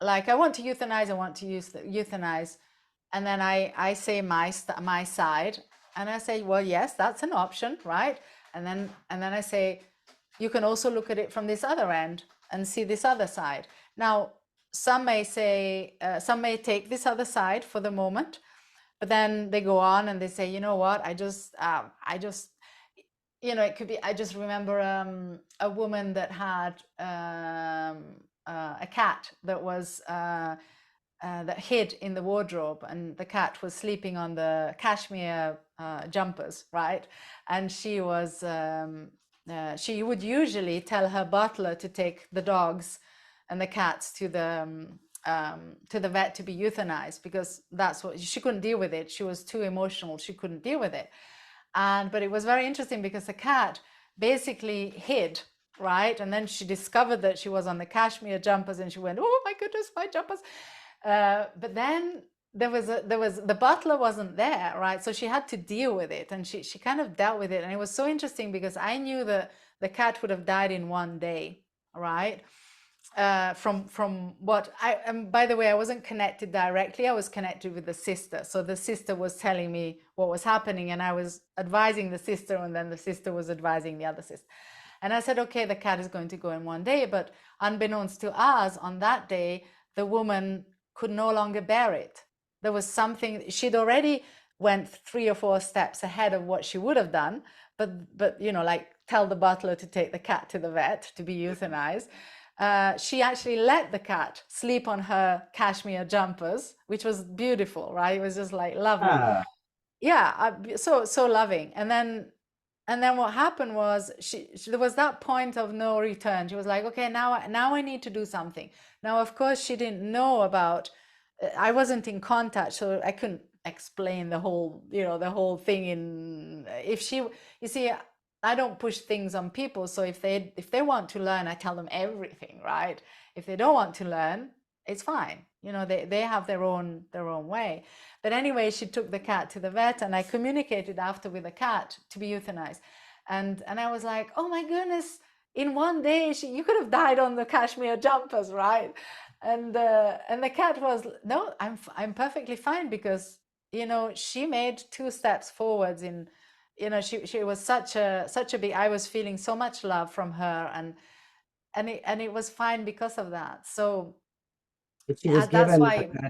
like I want to euthanize, I want to euthanize, and then I say my side, and I say, well, yes, that's an option, right? And then I say, you can also look at it from this other end and see this other side. Now, some may say, some may take this other side for the moment, but then they go on and they say, you know what, it could be, I just remember a woman that had a cat that was that hid in the wardrobe, and the cat was sleeping on the cashmere jumpers, right? And she would usually tell her butler to take the dogs and the cats to the vet to be euthanized because that's what she couldn't deal with it. She was too emotional. She couldn't deal with it. But it was very interesting because the cat basically hid, right? And then she discovered that she was on the cashmere jumpers, and she went, "Oh my goodness, my jumpers!" But then there was the butler wasn't there, right? So she had to deal with it, and she kind of dealt with it, and it was so interesting because I knew that the cat would have died in one day, right? From what I and by the way, I wasn't connected directly. I was connected with the sister. So the sister was telling me what was happening, and I was advising the sister, and then the sister was advising the other sister. And I said, okay, the cat is going to go in one day, but unbeknownst to us, on that day, the woman could no longer bear it. There was something she'd already went 3 or 4 steps ahead of what she would have done, but like tell the butler to take the cat to the vet to be euthanized. She actually let the cat sleep on her cashmere jumpers, which was beautiful, right? It was just like lovely. Ah, Yeah, so loving. And then what happened was there was that point of no return. She was like, okay, now I need to do something. Now, of course, she didn't know about. I wasn't in contact, so I couldn't explain the whole thing. If she, you see, I don't push things on people. So if they want to learn, I tell them everything, right? If they don't want to learn, it's fine. They have their own way. But anyway, she took the cat to the vet, and I communicated after with the cat to be euthanized. And I was like, oh my goodness, in one day you could have died on the cashmere jumpers, right? And the cat was, no, I'm perfectly fine, because she made two steps forwards in, she was such a big, I was feeling so much love from her, and it was fine because of that. So But she was that's given why. that Yeah.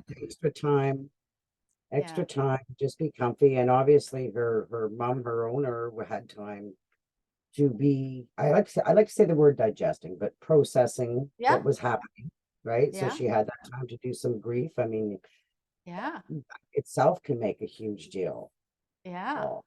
extra time, just be comfy. And obviously her mom, her owner, had time to be, I like to say the word digesting, but processing Yeah. what was happening, right? So Yeah. she had that time to do some grief. I mean, Yeah. itself can make a huge deal. Yeah. Oh,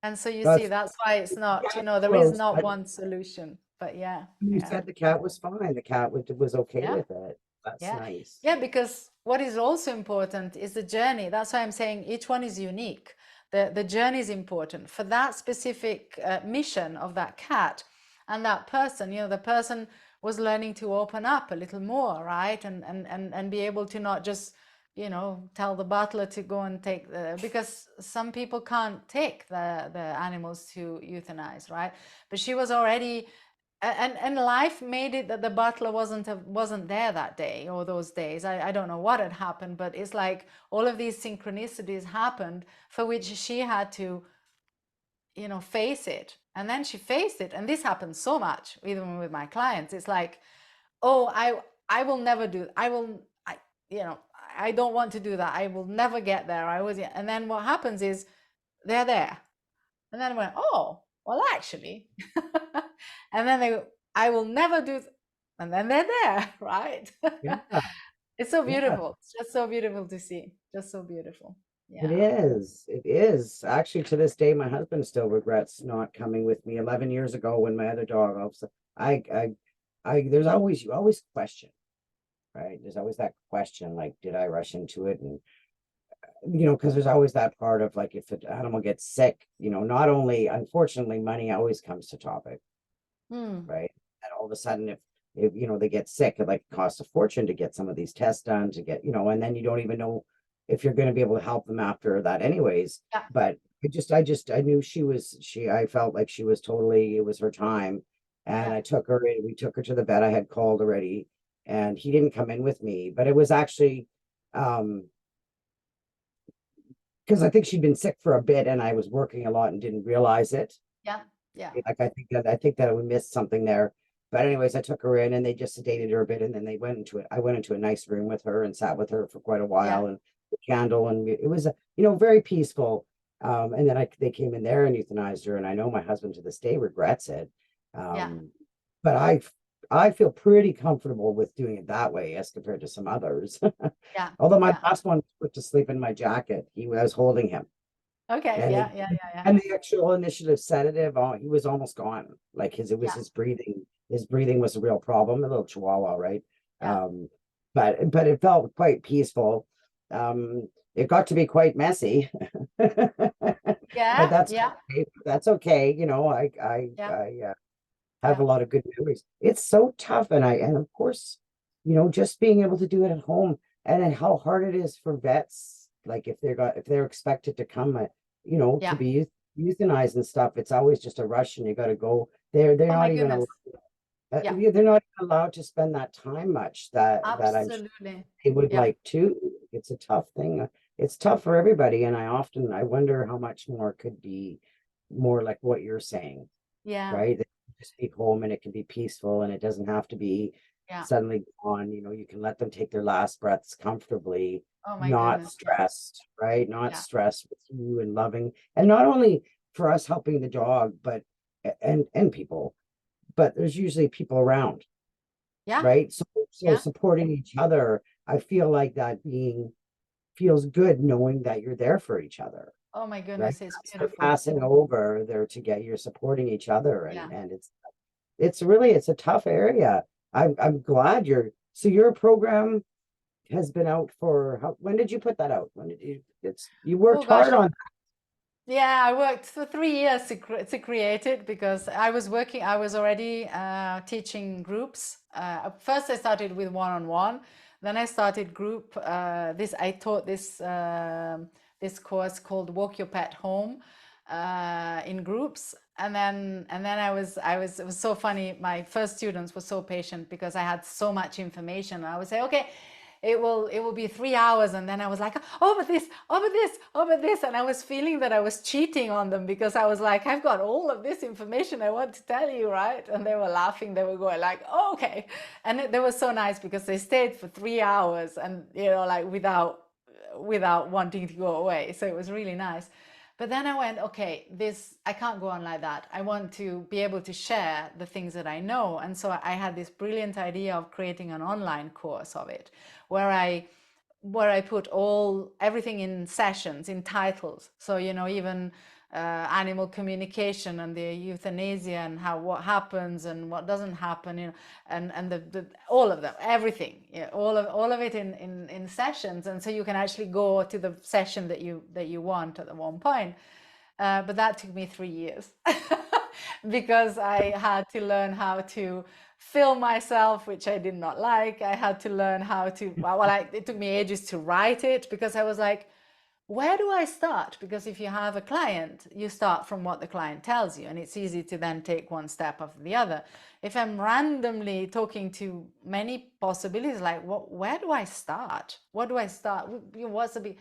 And so you see, that's that's why it's not, yeah, there is close. not But one solution. But yeah. you Yeah. said the cat was fine. The cat was okay Yeah. with it. That's Yeah. nice. Yeah, because what is also important is the journey. That's why I'm saying each one is unique. The journey is important for that specific mission of that cat and that person. The person was learning to open up a little more, right? And be able to not just, tell the butler to go and take because some people can't take the animals to euthanize, right? But she was already, and life made it that the butler wasn't there that day or those days. I don't know what had happened, but it's like all of these synchronicities happened for which she had to, face it. And then she faced it, and this happens so much even with my clients. It's like, oh, I will never do, you know I don't want to do that. I will never get there. And then what happens is they're there. And then I went, oh, well, actually. And then I will never do, and then they're there, right? Yeah, It's so yeah. beautiful. It's just so beautiful to see. Just so beautiful. It Yeah. is. It is. Actually, to this day, my husband still regrets not coming with me 11 years ago when my other dog, also, I, I, there's always, you always question, right? There's always that question, like, did I rush into it? And, because there's always that part of like, if an animal gets sick, not only, unfortunately, money always comes to topic, Mm. right? And all of a sudden, if they get sick, it like costs a fortune to get some of these tests done to get, and then you don't even know if you're going to be able to help them after that anyways. Yeah. But I knew I felt like she was totally, it was her time. And Yeah. we took her to the vet. I had called already, and he didn't come in with me, but it was actually, um, because I think she'd been sick for a bit and I was working a lot and didn't realize it. Yeah. Yeah. Like I think that we missed something there. But anyways, I took her in and they just sedated her a bit, and then they went into it. I went into a nice room with her and sat with her for quite a Yeah. while, and the candle, and it was very peaceful. And then they came in there and euthanized her, and I know my husband to this day regrets it. Yeah. But I feel pretty comfortable with doing it that way as compared to some others. Yeah. Although my Yeah. last one put to sleep in my jacket, I was holding him. Okay. And Yeah. they Yeah. Yeah. Yeah. and the actual initiative sedative, he was almost gone. Like it was Yeah. his breathing. His breathing was a real problem. A little chihuahua, right? Yeah. But it felt quite peaceful. It got to be quite messy, but Yeah. that's Yeah. okay. That's okay. Yeah. I have Yeah. a lot of good memories. It's so tough, and of course, just being able to do it at home, and then how hard it is for vets, like if they're expected to come, to Yeah. be euthanized and stuff. It's always just a rush, and you got to go. They're Oh my not even goodness. Yeah. yeah, they're not even allowed to spend that time much that I'm sure Absolutely. they would Yeah. like to. It's a tough thing. It's tough for everybody, and I wonder how much more could be more like what you're saying, Yeah. right? They can just be home and it can be peaceful and it doesn't have to be Yeah. suddenly gone. You can let them take their last breaths comfortably, Oh my not goodness. Yeah. stressed, right? Not Yeah. stressed with you and loving. And not only for us helping the dog, but and people, but there's usually people around, Yeah. right? So Yeah. supporting each other, I feel like that being feels good knowing that you're there for each other, Oh my right? goodness. It's As they're beautiful. passing over, they're together, you're supporting each other, Yeah. and it's a tough area. I'm glad so your program has been out for when did you put that out? When did you you Oh worked gosh. hard on Yeah, I worked for 3 years to create it because I was already teaching groups. First, I started with one-on-one, then I started group. I taught this course called Walk Your Pet Home in groups, and then it was so funny. My first students were so patient because I had so much information. I would say, okay, it will be 3 hours, and then I was like, oh, but this, oh, but this, oh, but this, and I was feeling that I was cheating on them because I was like, I've got all of this information I want to tell you, right? And they were laughing. They were going like, oh, okay. And they were so nice because they stayed for 3 hours, and like without wanting to go away. So it was really nice. But then I went, okay, this, I can't go on like that. I want to be able to share the things that I know. And so I had this brilliant idea of creating an online course of it, where I put everything in sessions, in titles. So, even animal communication and the euthanasia and what happens and what doesn't happen, and the all of them, everything, yeah, all of it in sessions. And so you can actually go to the session that you want at the one point. But that took me 3 years because I had to learn how to film myself, which I did not like. I had to learn how to, it took me ages to write it because I was like, where do I start? Because if you have a client, you start from what the client tells you, and it's easy to then take one step after the other. If I'm randomly talking to many possibilities, like where do I start? What do I start? What's the big?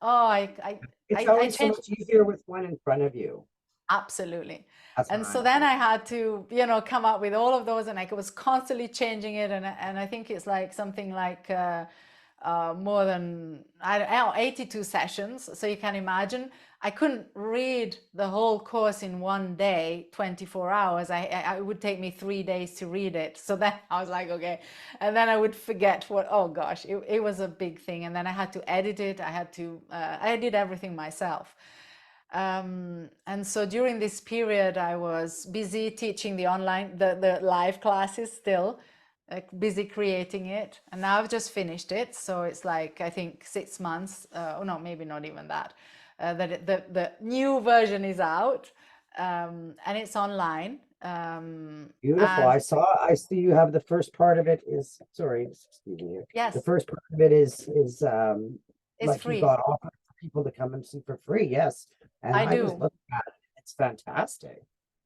Oh, It's I always so changed. much easier with one in front of you. Absolutely. That's what And so I'm then finding. I had to, come up with all of those, and I was constantly changing it. And I think it's like something like more than, I don't know, 82 sessions. So you can imagine, I couldn't read the whole course in one day, 24 hours. It would take me 3 days to read it. So then I was like, okay. And then I would forget oh gosh, it was a big thing. And then I had to edit it. I did everything myself. And so during this period, I was busy teaching the live classes still, like busy creating it. And now I've just finished it. So it's like, I think 6 months, oh no, maybe not even that, the new version is out, and it's online. Beautiful. And I see you have the first part of it is, sorry, excuse me. The yes, first part of it is it's like you free. got offer for people to come and see for free. Yes. And I I was do. looking at it. It's fantastic.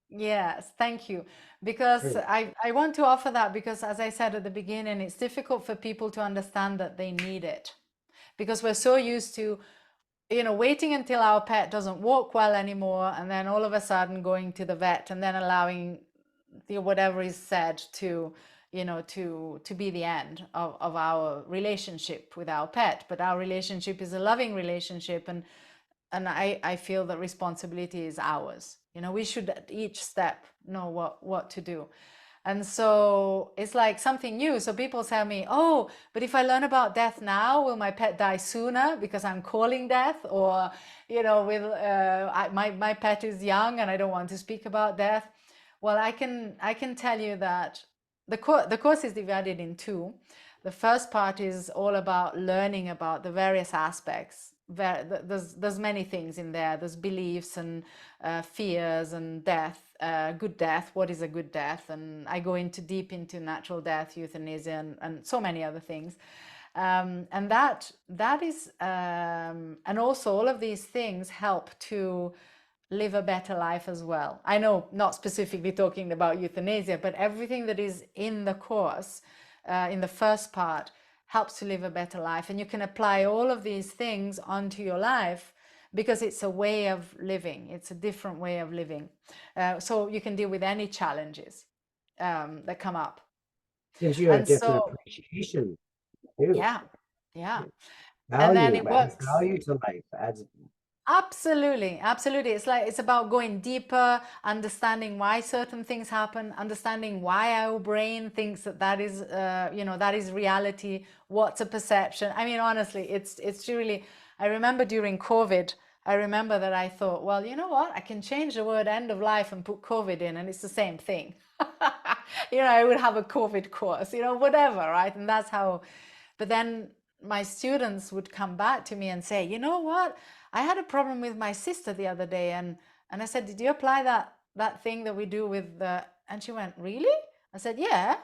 Yes, thank you. Because Really. I want to offer that because, as I said at the beginning, it's difficult for people to understand that they need it. Because we're so used to, waiting until our pet doesn't walk well anymore, and then all of a sudden going to the vet and then allowing whatever is said to be the end of our relationship with our pet. But our relationship is a loving relationship, and I feel that responsibility is ours. We should at each step know what to do. And so it's like something new. So people tell me, oh, but if I learn about death now, will my pet die sooner because I'm calling death? Or, my pet is young and I don't want to speak about death. Well, I can tell you that the course is divided in two. The first part is all about learning about the various aspects. There's many things in there. There's beliefs and fears and death, good death. What is a good death? And I go deep into natural death, euthanasia, and so many other things. And that is, and also all of these things help to live a better life as well. I know, not specifically talking about euthanasia, but everything that is in the course, in the first part, helps to live a better life. And you can apply all of these things onto your life because it's a way of living. It's a different way of living. So you can deal with any challenges that come up. Gives you a And different so, appreciation too. yeah, yeah. And then Value, it adds works. value to life, adds Absolutely, absolutely. It's about going deeper, understanding why certain things happen, understanding why our brain thinks that is reality. What's a perception? I mean, honestly, it's really. I remember during COVID, I remember that I thought, well, you know what? I can change the word end of life and put COVID in, and it's the same thing. I would have a COVID course, whatever, right? And that's how. But then my students would come back to me and say, you know what, I had a problem with my sister the other day, and I said, did you apply that thing that we do with the, and she went, really? I said, yeah.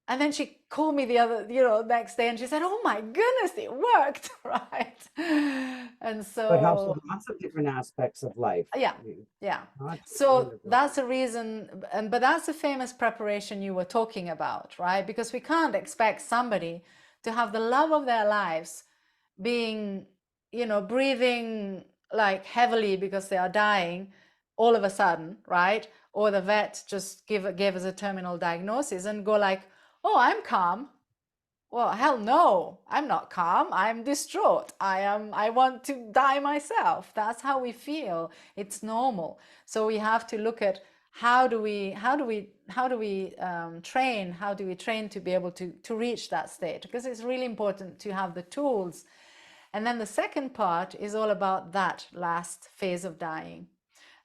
And then she called me the other, next day, and she said, oh my goodness, it worked. Right. And But helps so with lots of different aspects of life. yeah, yeah. Not just So individual. that's a reason, but that's the famous preparation you were talking about, right? Because we can't expect somebody to have the love of their lives being, breathing like heavily because they are dying all of a sudden, right? Or the vet just gave us a terminal diagnosis and go like, oh, I'm calm. Well, hell no, I'm not calm. I'm distraught. I want to die myself. That's how we feel. It's normal. So we have to look at train? How do we train to be able to reach that state? Because it's really important to have the tools. And then the second part is all about that last phase of dying.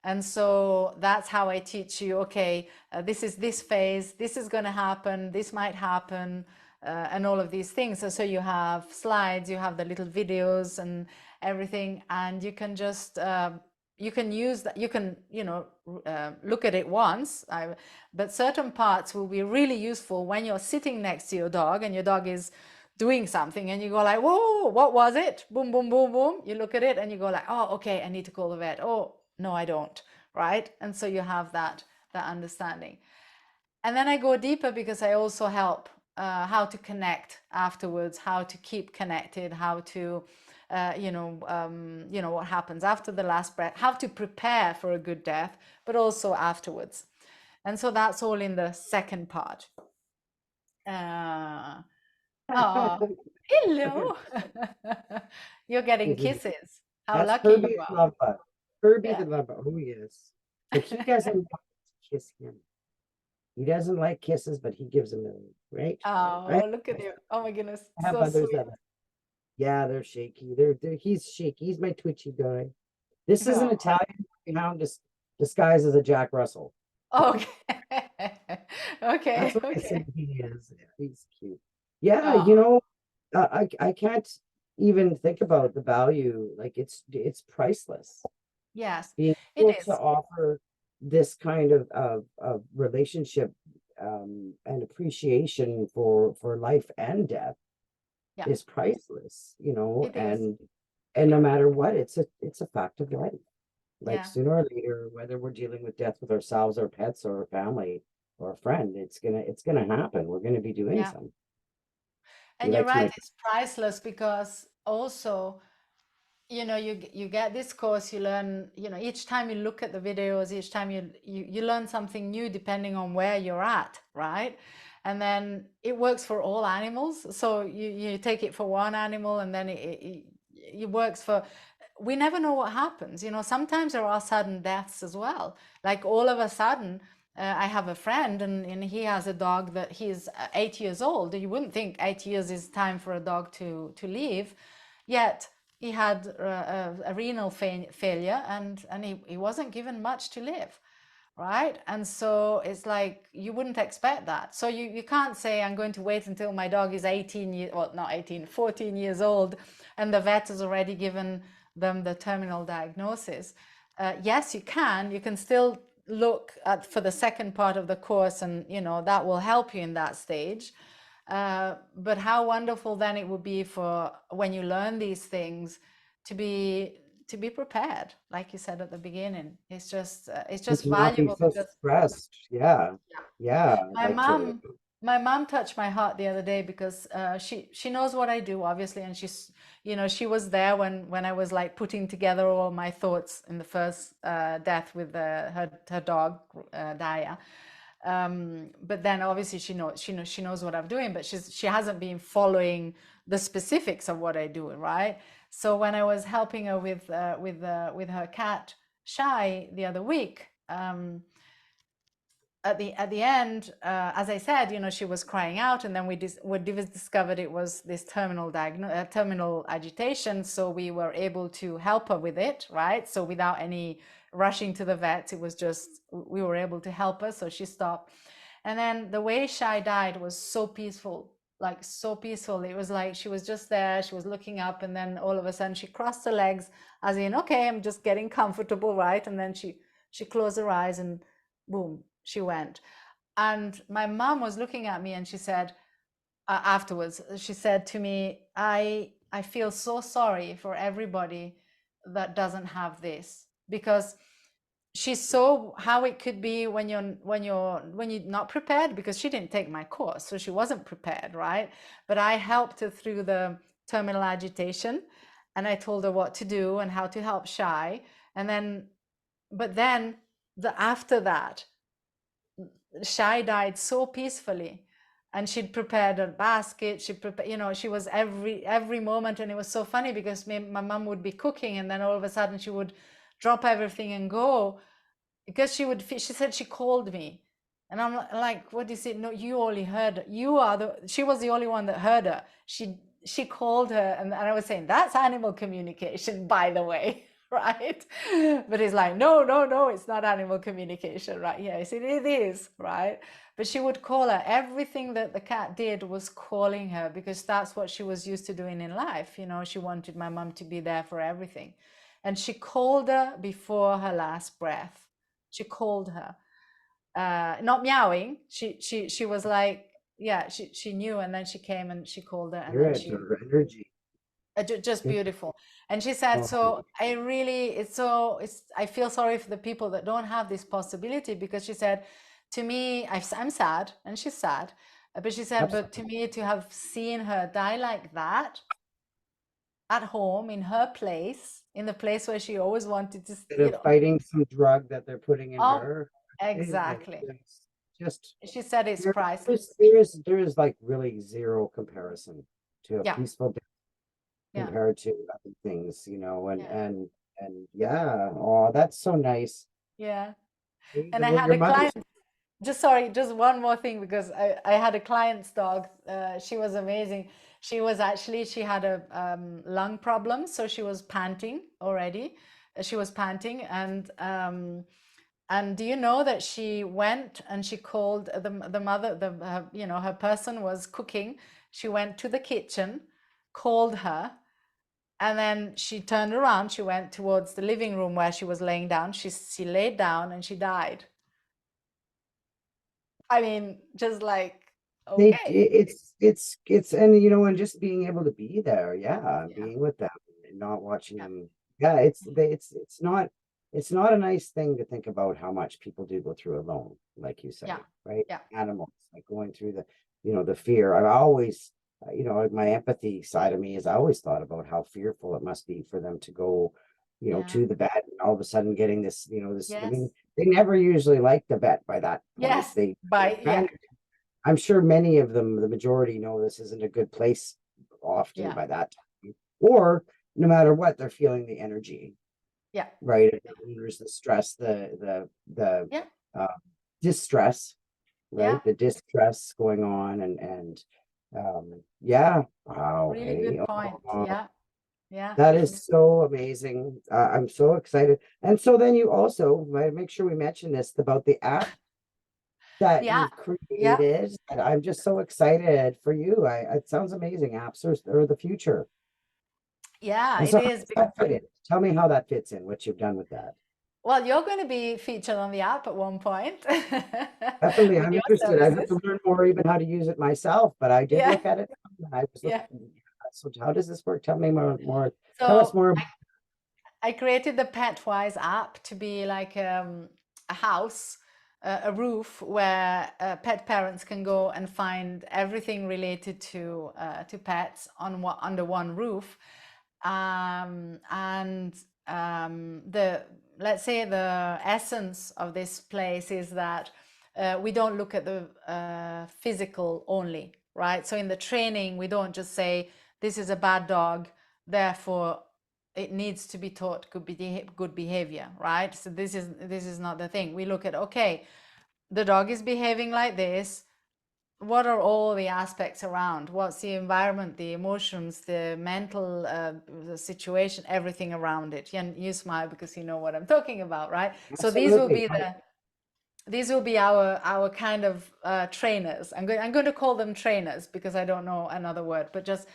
And so that's how I teach you, okay, this is this phase, this is going to happen, this might happen, and all of these things. So you have slides, you have the little videos and everything, and you can just, you can use that, you can, look at it once, but certain parts will be really useful when you're sitting next to your dog and your dog is doing something and you go like, whoa, what was it? Boom, boom, boom, boom. You look at it and you go like, oh, okay, I need to call the vet. Oh, no, I don't, right? And so you have that understanding. And then I go deeper because I also help how to connect afterwards, how to keep connected, how to, what happens after the last breath, how to prepare for a good death, but also afterwards. And so that's all in the second part. Uh, oh, hello. You're getting kisses. How That's lucky you Herbie the are. love bug. Herbie Yeah. the love bug. Oh yes. But he doesn't want to kiss him. He doesn't like kisses, but he gives them, right? I Oh, look at you. Oh my goodness. have So others sweet. that, yeah, they're shaky. He's shaky. He's my twitchy guy. This is an Oh, Italian hound disguised as a Jack Russell. okay. That's Okay. what I Okay. say he is. Yeah, he's cute. Yeah, Oh, I can't even think about the value. Like it's priceless. yes, Being it able to is. offer this kind of relationship and appreciation for life and death Yeah, is priceless, it is. and no matter what, it's a fact of life. Like Yeah, sooner or later, whether we're dealing with death with ourselves or pets or a family or a friend, it's gonna happen. We're gonna be doing yeah. some. Be And you're like to right, my it's priceless because also you get this course, you learn, each time you look at the videos, each time you learn something new depending on where you're at, right? And then it works for all animals, so you take it for one animal and then it works for, we never know what happens, sometimes there are sudden deaths as well, like all of a sudden. I have a friend and he has a dog that he's 8 years old. You wouldn't think 8 years is time for a dog to leave, yet he had a renal failure and he wasn't given much to live, right? And so it's like you wouldn't expect that. So you can't say I'm going to wait until my dog is 18 years, well, not 18, 14 years old and the vet has already given them the terminal diagnosis. Yes, you can still look at for the second part of the course and that will help you in that stage. But how wonderful then it would be for when you learn these things to be prepared, like you said at the beginning. It's and just to not be valuable so because stressed. Yeah. yeah. Yeah. my Like to mom my mom touched my heart the other day because she knows what I do, obviously, and she was there when I was like putting together all my thoughts in the first death with her dog Daya. But then obviously she knows what I'm doing, but she hasn't been following the specifics of what I do, right? So when I was helping her with her cat Shy the other week, at the end, as I said, she was crying out, and then we discovered it was this terminal agitation. So we were able to help her with it, right? So without any rushing to the vet, it was just we were able to help her. So she stopped, and then the way Shy died was so peaceful. like so peaceful. It was like she was just there, she was looking up, and then all of a sudden she crossed her legs, as in, okay, I'm just getting comfortable, right? And then she closed her eyes and boom, she went. And my mom was looking at me and she said, afterwards, she said to me, I feel so sorry for everybody that doesn't have this, because she saw how it could be when you're not prepared, because she didn't take my course, so she wasn't prepared, right? But I helped her through the terminal agitation, and I told her what to do and how to help Shy. And then, but then the after that, Shy died so peacefully, and she'd prepared a basket. She prepared, she was every moment, and it was so funny because my mom would be cooking, and then all of a sudden she would drop everything and go, because she said she called me, and I'm like, what is it? No, you only heard her. She was the only one that heard her. She called her, and I was saying that's animal communication, by the way. Right? But he's like, no, no, no, it's not animal communication, right? Yes, it is, right? But she would call her. Everything that the cat did was calling her, because that's what she was used to doing in life. She wanted my mom to be there for everything. And she called her before her last breath. She called her, not meowing. She was like, yeah, she knew, and then she came and she called her, and then Spirit she or energy. just Spirit. beautiful. And she said, Oh, so I really, I feel sorry for the people that don't have this possibility, because she said to me, I'm sad, and she's sad, but she said, but absolutely. to me, to have seen her die like that at home, in her place, in the place where she always wanted to, Instead of fighting some drug that they're putting in oh, her, exactly. it's just She said it's there, priceless. there is like really zero comparison to a Yeah, peaceful day yeah, compared to other things, yeah, and yeah, oh, that's so nice. yeah. Hey, And I well, had your a client, mother's just one more thing, because I had a client's dog. She was amazing. She had a lung problem, so she was panting already. She was panting, and do you know that she went and she called the mother, her person was cooking. She went to the kitchen, called her, and then she turned around. She went towards the living room where she was laying down. She laid down and she died. I mean, just like, okay. it's and and just being able to be there, yeah, and Yeah, being with them and not watching yeah, them. Yeah, it's not a nice thing to think about how much people do go through alone, like you yeah, say, right? yeah, Animals like going through the fear. I've always, my empathy side of me has always thought about how fearful it must be for them to go, yeah. to the vet and all of a sudden getting this, I Yes, mean, they never usually like the vet by that point. yes, They yeah, I'm sure many of them, the majority, know this isn't a good place often yeah, by that time. Or no matter what, they're feeling the energy, yeah, right? There's the stress, the yeah, uh, distress, yeah. right? The distress going on, and yeah, wow, Really hey, good point. oh, Yeah, yeah, that is so amazing. I'm so excited. And so then you also make sure we mention this about the app that yeah, you've yeah, created. And I'm just so excited for you. It sounds amazing. Apps are the future. yeah. And It so how is. does that fit in? Tell me how that fits in, what you've done with that. Well, you're going to be featured on the app at one point Definitely, with I'm your interested. I'd have services. to learn more even how to use it myself, but I did Yeah, look at it. And I was yeah. looking. So how does this work? Tell me more. Tell us So more. I created the Petwise app to be like a house, a roof where pet parents can go and find everything related to pets under one roof. And the let's say the essence of this place is that we don't look at the physical only, right? So in the training, we don't just say this is a bad dog, therefore it needs to be taught good behavior, right? So this is not the thing. We look at, okay, the dog is behaving like this. What are all the aspects around? What's the environment, the emotions, the mental the situation, everything around it? And you smile because you know what I'm talking about, right? So these will Absolutely. be the these will be our kind of trainers. I'm going to call them trainers because I don't know another word, but just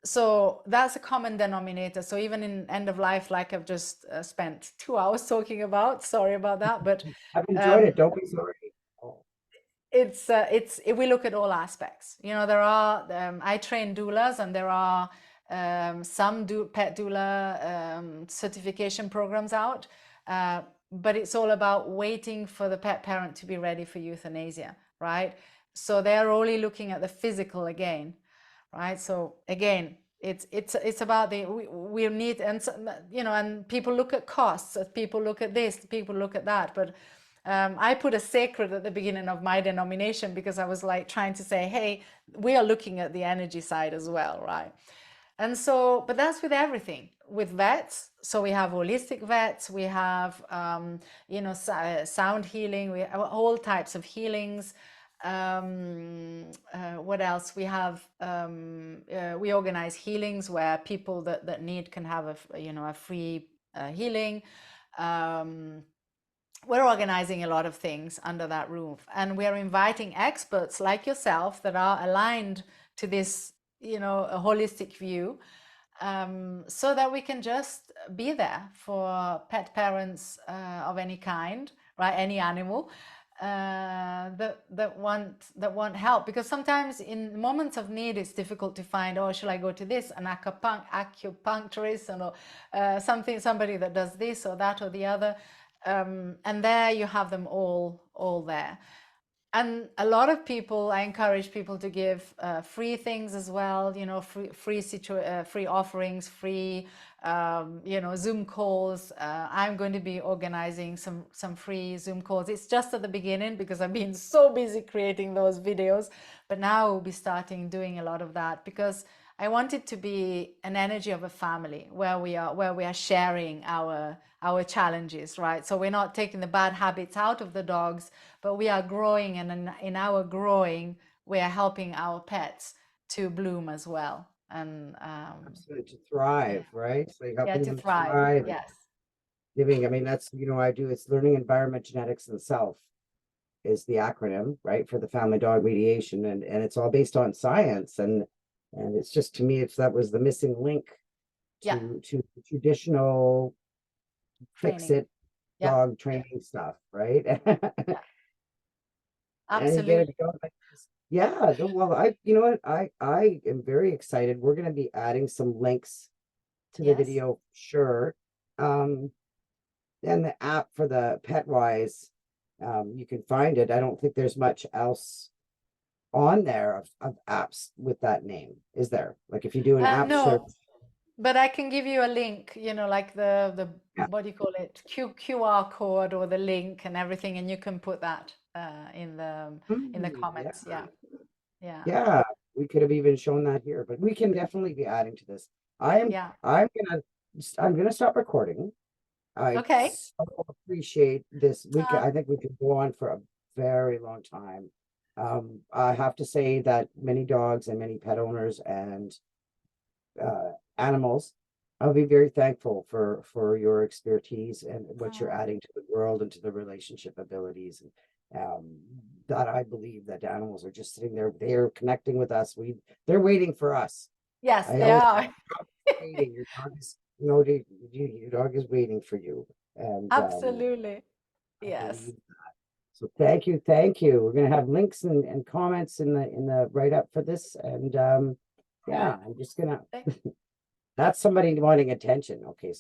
so that's a common denominator. So even in end of life, like I've just spent 2 hours talking about, sorry about that, but I've enjoyed um, it. Don't be sorry. Oh, it's we look at all aspects. You know, there are I train doulas, and there are some pet doula certification programs out, but it's all about waiting for the pet parent to be ready for euthanasia, right? So they're only looking at the physical again, right? So again, it's about we need, and you know, and people look at costs, people look at this, people look at that, but I put a sacred at the beginning of my denomination because I was like trying to say, hey, we are looking at the energy side as well, right? And so, but that's with everything, with vets. So we have holistic vets, we have, you know, sound healing, we have all types of healings. What else? We have, we organize healings where people that need can have you know, a free healing. Um, we're organizing a lot of things under that roof, and we're inviting experts like yourself that are aligned to this, you know, a holistic view, so that we can just be there for pet parents of any kind, right? Any animal that want help, because sometimes in moments of need it's difficult to find, oh, should I go to this, an acupuncturist, or somebody that does this or that or the other, and there you have them all there. And a lot of people, I encourage people to give free things as well, you know, free offerings, free, you know, Zoom calls. I'm going to be organizing some free Zoom calls. It's just at the beginning because I've been so busy creating those videos, but now we'll be starting doing a lot of that because I want it to be an energy of a family where we are sharing our challenges, right? So we're not taking the bad habits out of the dogs, but we are growing, and in our growing, we are helping our pets to bloom as well. And absolutely. To yeah, thrive, right? So you're yeah, helping to them thrive. thrive and Yes, giving. I mean, that's, you know, I do, it's learning environment genetics and self is the acronym, right, for the family dog mediation. And it's all based on science. And it's just, to me, it's that was the missing link yeah, to traditional fix training. it Yeah, dog training stuff, right? yeah, And you get absolutely. it going like this. Yeah, well, I, you know what, I am very excited. We're going to be adding some links to the Yes. video, sure. Um, and the app for the Petwise, you can find it. I don't think there's much else on there of apps with that name, is there? Like if you do an app search, No, but I can give you a link, you know, like the yeah. what do you call it? QR code or the link and everything, and you can put that in the Yeah, comments. Yeah, yeah, yeah, we could have even shown that here, but we can definitely be adding to this. I'm yeah. I'm gonna I'm gonna stop recording. I Okay. so appreciate this. Uh, I think we could go on for a very long time. I have to say that many dogs and many pet owners and animals, I'll be very thankful for your expertise and what you're oh, adding to the world and to the relationship abilities. And that I believe that animals are just sitting there, they're connecting with us. They're waiting for us. yes, I they always say, are. waiting. Your dog is, you know, your dog is waiting for you. And Absolutely. I Yes. believe so. Thank you, thank you. We're gonna have links and comments in the write up for this. And yeah, Great. I'm just gonna Thank that's somebody wanting attention. Okay, so